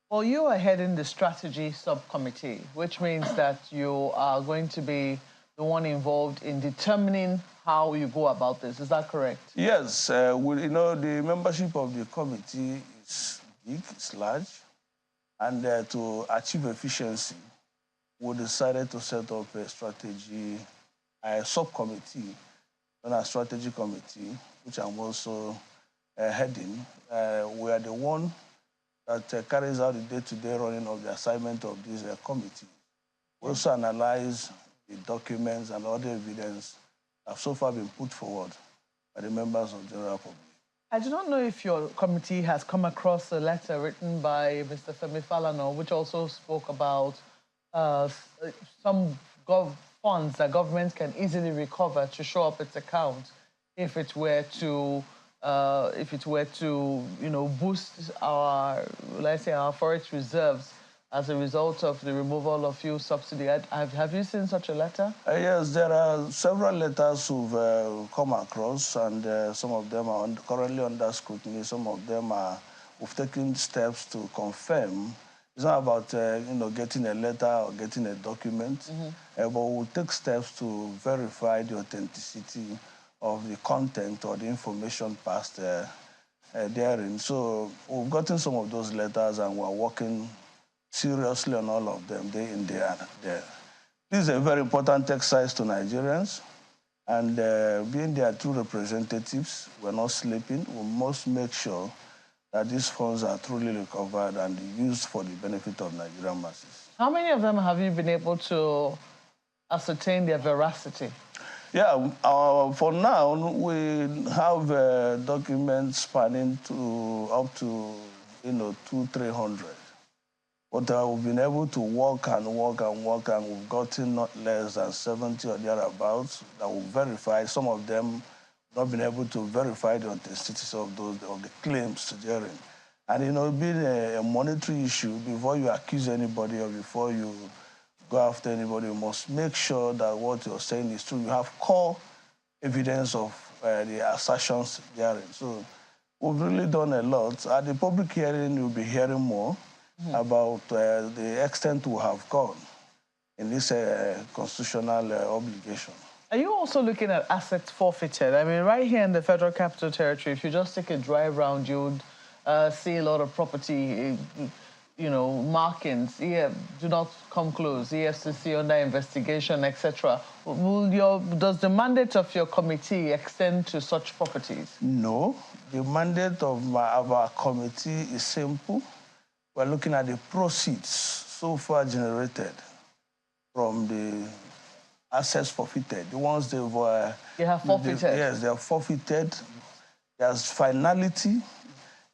Well, you are heading the strategy subcommittee, which means that you are going to be the one involved in determining how you go about this. Is that correct? Yes. The membership of the committee is big, it's large, and to achieve efficiency, we decided to set up a strategy, a subcommittee, and a strategy committee, which I'm also heading. We are the one that carries out the day-to-day running of the assignment of this committee. We also analyze the documents and other evidence that have so far been put forward by the members of the general public. I do not know if your committee has come across a letter written by Mr. Femi Falana, which also spoke about some funds that government can easily recover to show up its account if it were to boost our, let's say, our forest reserves as a result of the removal of fuel subsidy. Have you seen such a letter? Yes, there are several letters who've come across, and some of them are currently under scrutiny. Some of them we've taken steps to confirm. It's not about getting a letter or getting a document, but we'll take steps to verify the authenticity of the content or the information passed therein. So we've gotten some of those letters, and we're working seriously on all of them, day in, day out. This is a very important exercise to Nigerians, and being their true representatives, we're not sleeping. We must make sure that these funds are truly recovered and used for the benefit of Nigerian masses. How many of them have you been able to ascertain their veracity? Yeah, for now, we have documents spanning to up to, 200-300. But we've been able to work and we've gotten not less than 70 or thereabouts that will verify. Some of them not been able to verify the authenticity of the claims therein. And being a monetary issue, before you accuse anybody or before you go after anybody, you must make sure that what you're saying is true. You have core evidence of the assertions therein. So we've really done a lot. At the public hearing, you'll be hearing more about the extent we have gone in this constitutional obligation. Are you also looking at assets forfeited? I mean, right here in the Federal Capital Territory, if you just take a drive round, you'd see a lot of property, markings. Here, do not come close. EFCC under investigation, etc. Does the mandate of your committee extend to such properties? No. The mandate of our committee is simple. We're looking at the proceeds so far generated from the assets forfeited. The ones they have forfeited. Yes, they are forfeited. There's finality,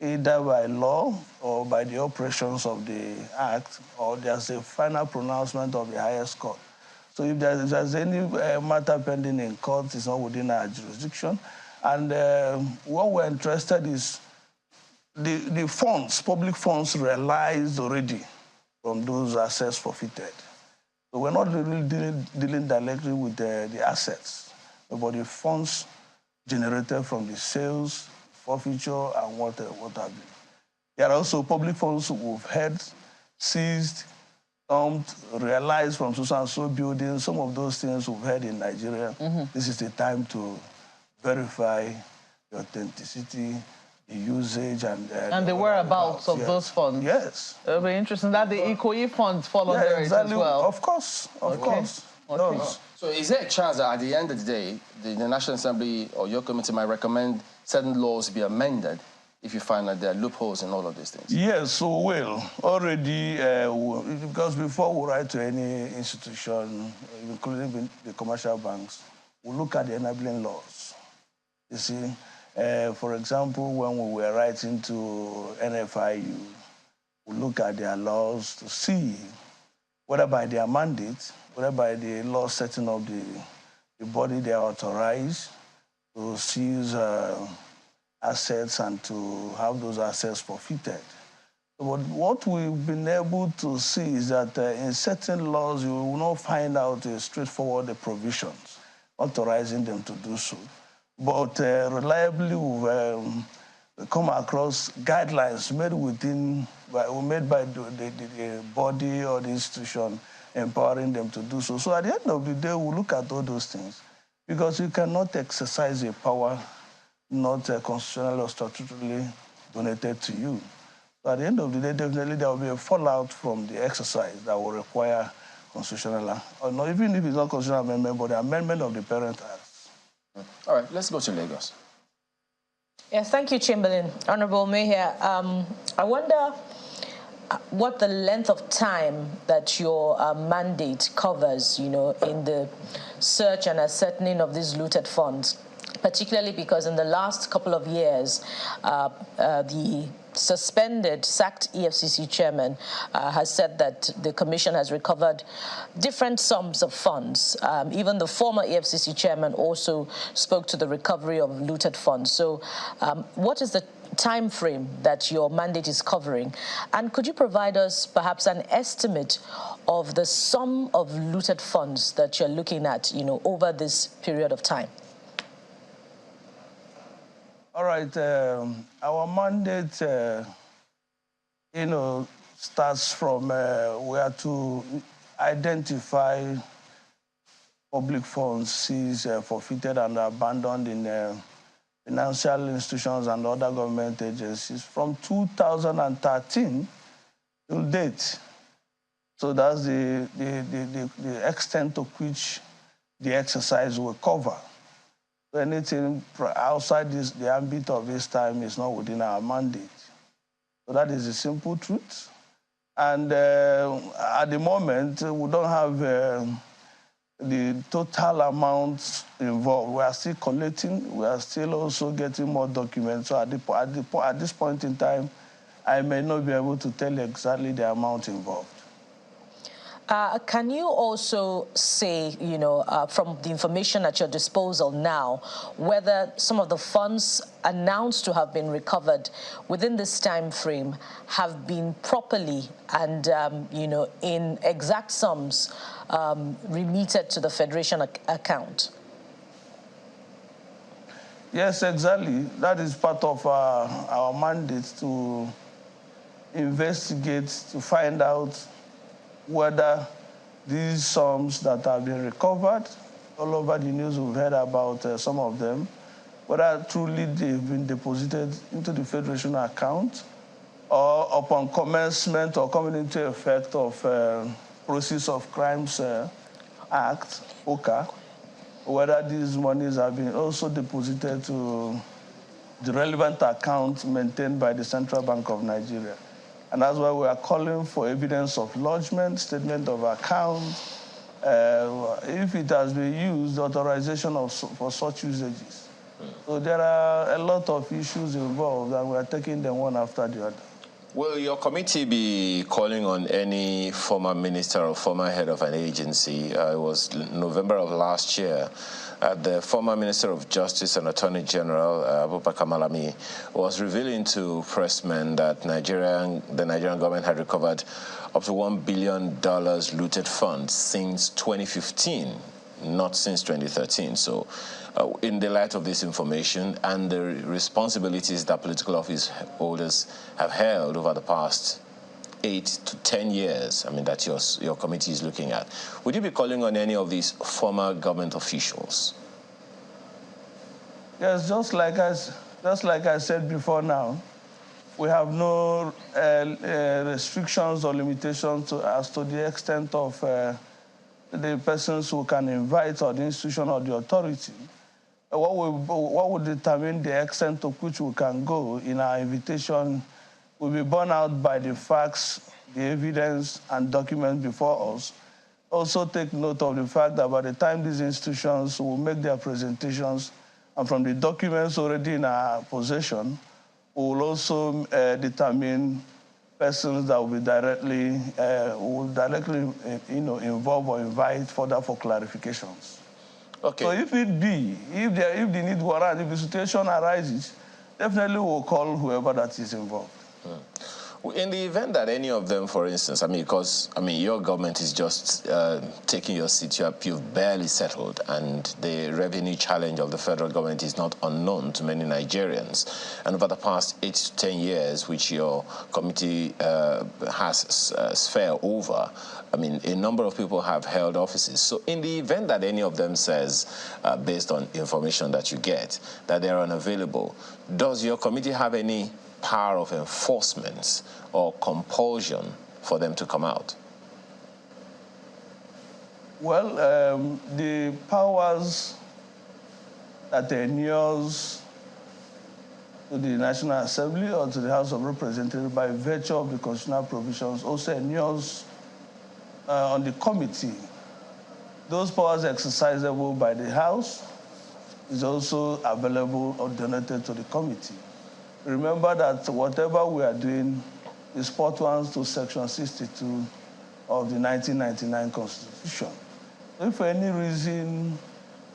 either by law or by the operations of the Act, or there's a final pronouncement of the highest court. So if there's any matter pending in court, it's not within our jurisdiction. And what we're interested is the funds, public funds, realized already from those assets forfeited. So we're not really dealing directly with the assets, but the funds generated from the sales, forfeiture, and what have you. There are also public funds we've had seized, realized from so-and-so buildings. Some of those things we've had in Nigeria. This is the time to verify the authenticity, the usage, and the whereabouts of those funds. Yes. It'll be interesting that the ECOE funds fall under it as well. Of course, of course. Okay. So is there a chance that at the end of the day, the National Assembly or your committee might recommend certain laws be amended if you find that there are loopholes in all of these things? Yes, so well. Already, because before we write to any institution, including the commercial banks, we look at the enabling laws. You see, for example, when we were writing to NFIU, we look at their laws to see whether by their mandate, whether by the law setting of the body they are authorized to seize assets and to have those assets forfeited. But what we've been able to see is that in certain laws, you will not find out straightforward provisions authorizing them to do so. But reliably, we've come across guidelines made by the body or the institution empowering them to do so. So at the end of the day, we look at all those things because you cannot exercise a power not constitutionally or statutorily donated to you. So at the end of the day, definitely there will be a fallout from the exercise that will require constitutional, or not, even if it's not constitutional amendment, but the amendment of the Parent Act. All right, let's go to Lagos. Yes, thank you, Chamberlain. Honorable Mayor, I wonder what the length of time that your mandate covers, in the search and ascertaining of these looted funds, particularly because in the last couple of years, the sacked EFCC chairman has said that the commission has recovered different sums of funds. Even the former EFCC chairman also spoke to the recovery of looted funds. So what is the time frame that your mandate is covering? And could you provide us perhaps an estimate of the sum of looted funds that you're looking at, over this period of time? All right, our mandate, starts from where to identify public funds seized, forfeited, and abandoned in financial institutions and other government agencies from 2013 to date. So that's the extent to which the exercise will cover. So anything outside the ambit of this time is not within our mandate. So that is the simple truth. And at the moment, we don't have the total amount involved. We are still collecting. We are still also getting more documents. So at this point in time, I may not be able to tell you exactly the amount involved. Can you also say, from the information at your disposal now, whether some of the funds announced to have been recovered within this time frame have been properly and, in exact sums remitted to the Federation account? Yes, exactly. That is part of our mandate to investigate, to find out whether these sums that have been recovered, all over the news we've heard about some of them, whether truly they've been deposited into the Federation account or upon commencement or coming into effect of Proceeds of Crimes Act, OCA, whether these monies have been also deposited to the relevant account maintained by the Central Bank of Nigeria. And that's why we are calling for evidence of lodgement, statement of account. If it has been used, authorization for such usages. So there are a lot of issues involved, and we are taking them one after the other. Will your committee be calling on any former minister or former head of an agency? It was November of last year. The former Minister of Justice and Attorney General, Abubakar Malami, was revealing to pressmen that the Nigerian government had recovered up to $1 billion looted funds since 2015, not since 2013. So in the light of this information and the responsibilities that political office holders have held over the past 8 to 10 years, that your committee is looking at, would you be calling on any of these former government officials? Yes, just like I said before now, we have no restrictions or limitations as to the extent of the persons who can invite or the institution or the authority. What will determine the extent to which we can go in our invitation will be borne out by the facts, the evidence, and documents before us. Also take note of the fact that by the time these institutions will make their presentations, and from the documents already in our possession, we will also determine persons that will be directly involve or invite further for clarifications. Okay. So if the need warrant, if the situation arises, definitely we'll call whoever that is involved. In the event that any of them, for instance, because your government is just taking your seat, you've barely settled, and the revenue challenge of the federal government is not unknown to many Nigerians. And over the past 8 to 10 years, which your committee has sphere over, a number of people have held offices. So in the event that any of them says, based on information that you get, that they're unavailable, does your committee have any power of enforcement or compulsion for them to come out? Well, the powers that inures to the National Assembly or to the House of Representatives by virtue of the constitutional provisions also inures on the committee. Those powers exercisable by the House is also available or donated to the committee. Remember that whatever we are doing is pursuant to Section 62 of the 1999 Constitution. If for any reason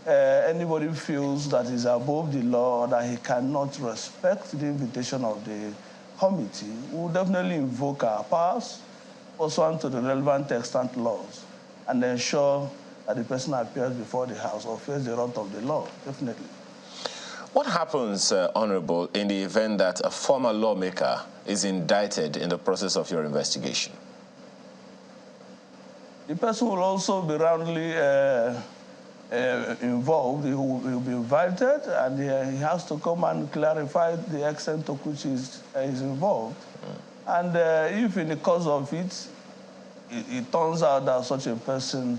anybody feels that is above the law or that he cannot respect the invitation of the committee, we will definitely invoke our powers pursuant to the relevant extant laws and ensure that the person appears before the House or face the wrath of the law, definitely. What happens, Honorable, in the event that a former lawmaker is indicted in the process of your investigation? The person will also be roundly involved. He will be invited, and he has to come and clarify the extent to which he is involved. And if in the course of it turns out that such a person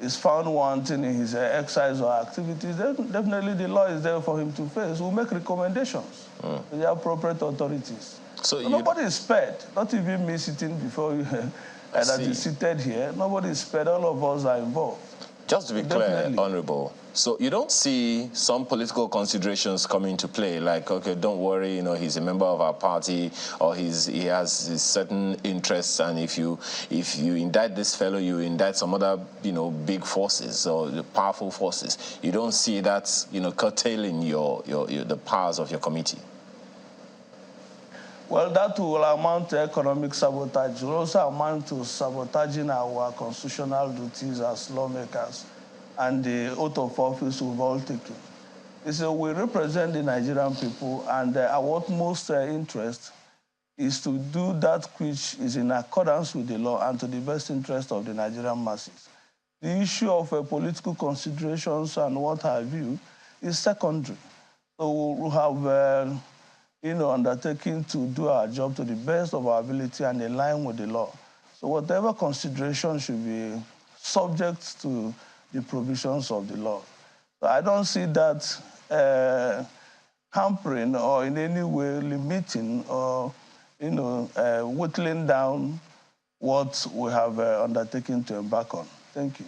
is found wanting in his exercise or activities, then definitely the law is there for him to face. We'll make recommendations to the appropriate authorities. So nobody is spared. Not even me sitting before you, that is seated here. Nobody is spared. All of us are involved. Just to be clear, Honorable, so you don't see some political considerations come into play, like, okay, don't worry, he's a member of our party, or he has his certain interests, and if you indict this fellow, you indict some other, big forces or the powerful forces. You don't see that, curtailing the powers of your committee. Well, that will amount to economic sabotage. It will also amount to sabotaging our constitutional duties as lawmakers and the oath of office we've all taken. So we represent the Nigerian people, and our utmost interest is to do that which is in accordance with the law and to the best interest of the Nigerian masses. The issue of political considerations and what have you is secondary. So we'll have undertaking to do our job to the best of our ability and in line with the law. So whatever consideration should be subject to the provisions of the law. So I don't see that hampering or in any way limiting or, whittling down what we have undertaken to embark on. Thank you.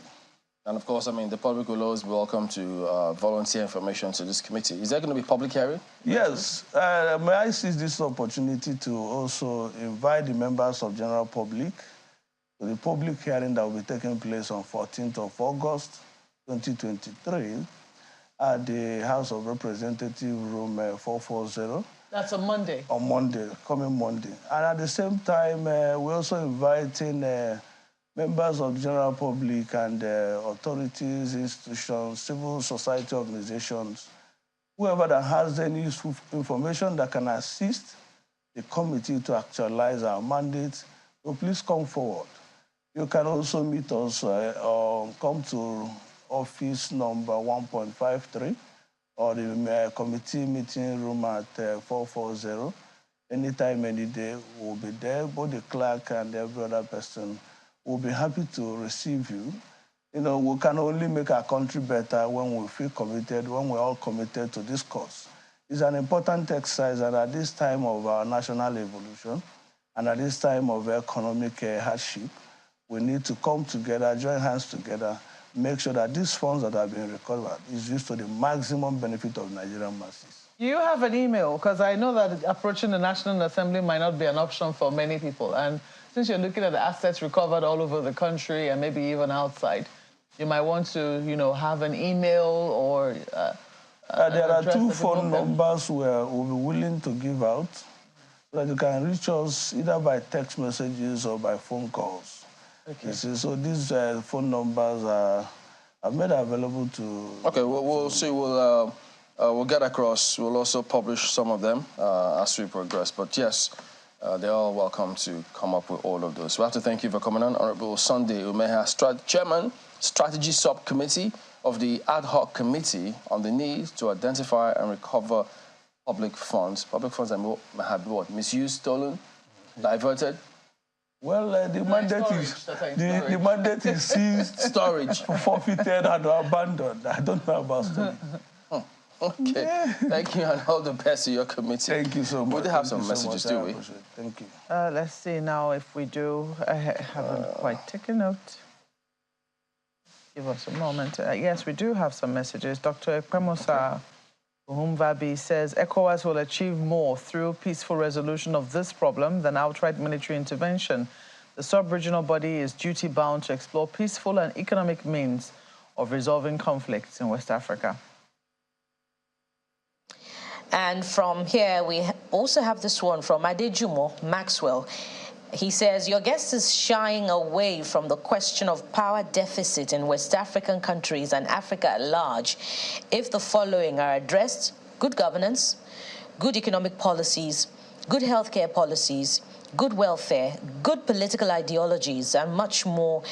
And of course, the public will always be welcome to volunteer information to this committee. Is there going to be public hearing? Yes. May I seize this opportunity to also invite the members of general public to the public hearing that will be taking place on 14th of August, 2023, at the House of Representatives, room 440. That's a Monday? On Monday, coming Monday. And at the same time, we're also inviting members of the general public and authorities, institutions, civil society organizations, whoever that has any useful information that can assist the committee to actualize our mandate, so please come forward. You can also meet us or come to office number 1.53 or the committee meeting room at 440. Anytime, any day, we'll be there. Both the clerk and every other person will be happy to receive you. We can only make our country better when we feel committed, when we're all committed to this cause. It's an important exercise, and at this time of our national evolution, and at this time of economic hardship, we need to come together, join hands together, make sure that these funds that have been recovered is used to the maximum benefit of Nigerian masses. You have an email, because I know that approaching the National Assembly might not be an option for many people. And since you're looking at the assets recovered all over the country and maybe even outside, you might want to, have an email or... there are 2 phone numbers we'll be willing to give out so that you can reach us either by text messages or by phone calls. Okay. So these phone numbers are made available to... Okay, we'll see. We'll get across. We'll also publish some of them as we progress. But yes, they're all welcome to come up with all of those. We have to thank you for coming on. Honorable Sunday Umeha, Chairman, Strategy Subcommittee of the Ad Hoc Committee on the need to identify and recover public funds. Public funds that may have been what? Misused, stolen, diverted? Well, the mandate is seized, storage, forfeited, and abandoned. I don't know about storage. Okay. Yeah. Thank you, and all the best to your committee. Thank you so much. We do have some messages, do we? Thank you. Let's see now if we do. I haven't quite taken note. Give us a moment. Yes, we do have some messages. Dr. Ekwemosa Uhumvabi says, ECOWAS will achieve more through peaceful resolution of this problem than outright military intervention. The sub-regional body is duty-bound to explore peaceful and economic means of resolving conflicts in West Africa. And from here, we also have this one from Adejumo Maxwell. He says, your guest is shying away from the question of power deficit in West African countries and Africa at large. If the following are addressed, good governance, good economic policies, good healthcare policies, good welfare, good political ideologies, and much more,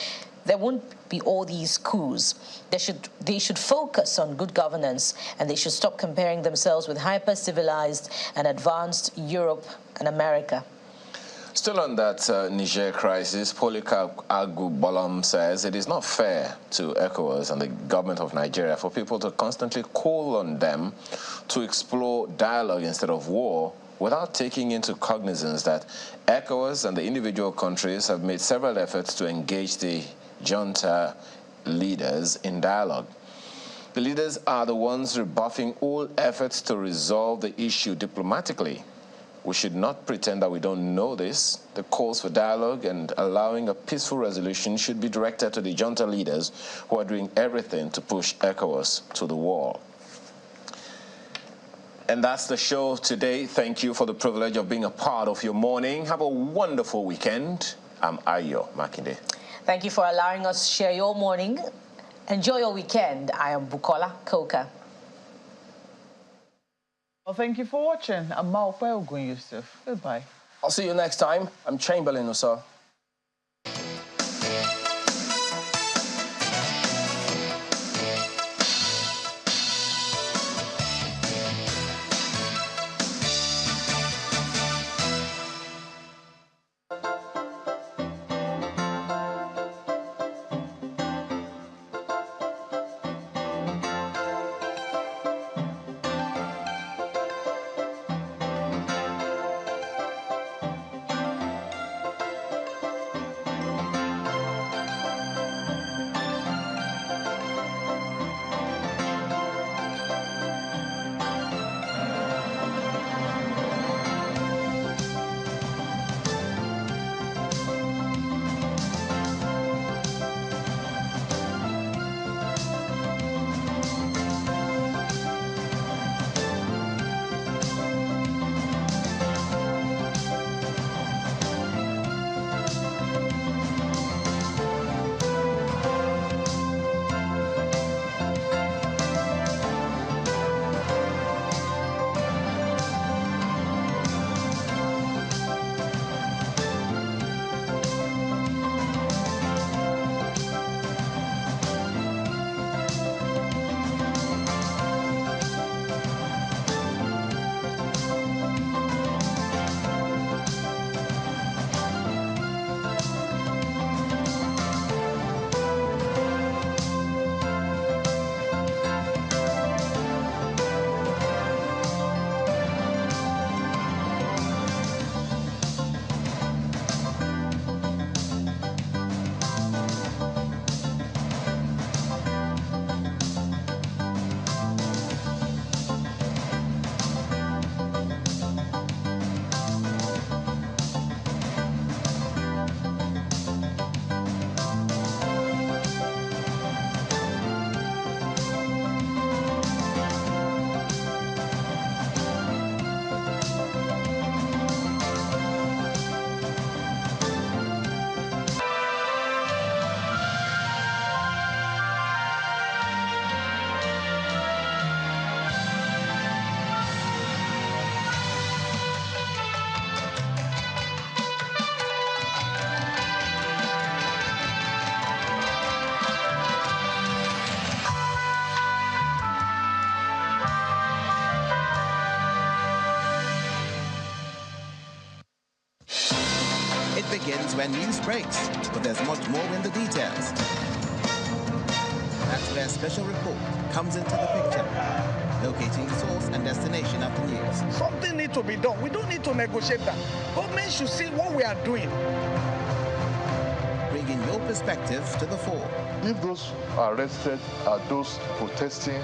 there won't be all these coups. They should focus on good governance, and they should stop comparing themselves with hyper-civilized and advanced Europe and America. Still on that Niger crisis, Polycarp Agbolam says it is not fair to ECOWAS and the government of Nigeria for people to constantly call on them to explore dialogue instead of war without taking into cognizance that ECOWAS and the individual countries have made several efforts to engage the junta leaders in dialogue. The leaders are the ones rebuffing all efforts to resolve the issue diplomatically. We should not pretend that we don't know this. The calls for dialogue and allowing a peaceful resolution should be directed to the junta leaders who are doing everything to push ECOWAS to the wall. And that's the show today. Thank you for the privilege of being a part of your morning. Have a wonderful weekend. I'm Ayo Makinde. Thank you for allowing us to share your morning. Enjoy your weekend. I am Bukola Koka. Well, thank you for watching. I'm Maupe Ogun Yusuf. Goodbye. I'll see you next time. I'm Chamberlain Oso. Begins when news breaks, but there's much more in the details. That's where Special Report comes into the picture, locating the source and destination of the news. Something needs to be done. We don't need to negotiate that. Government should see what we are doing. Bringing your perspective to the fore. If those arrested are those protesting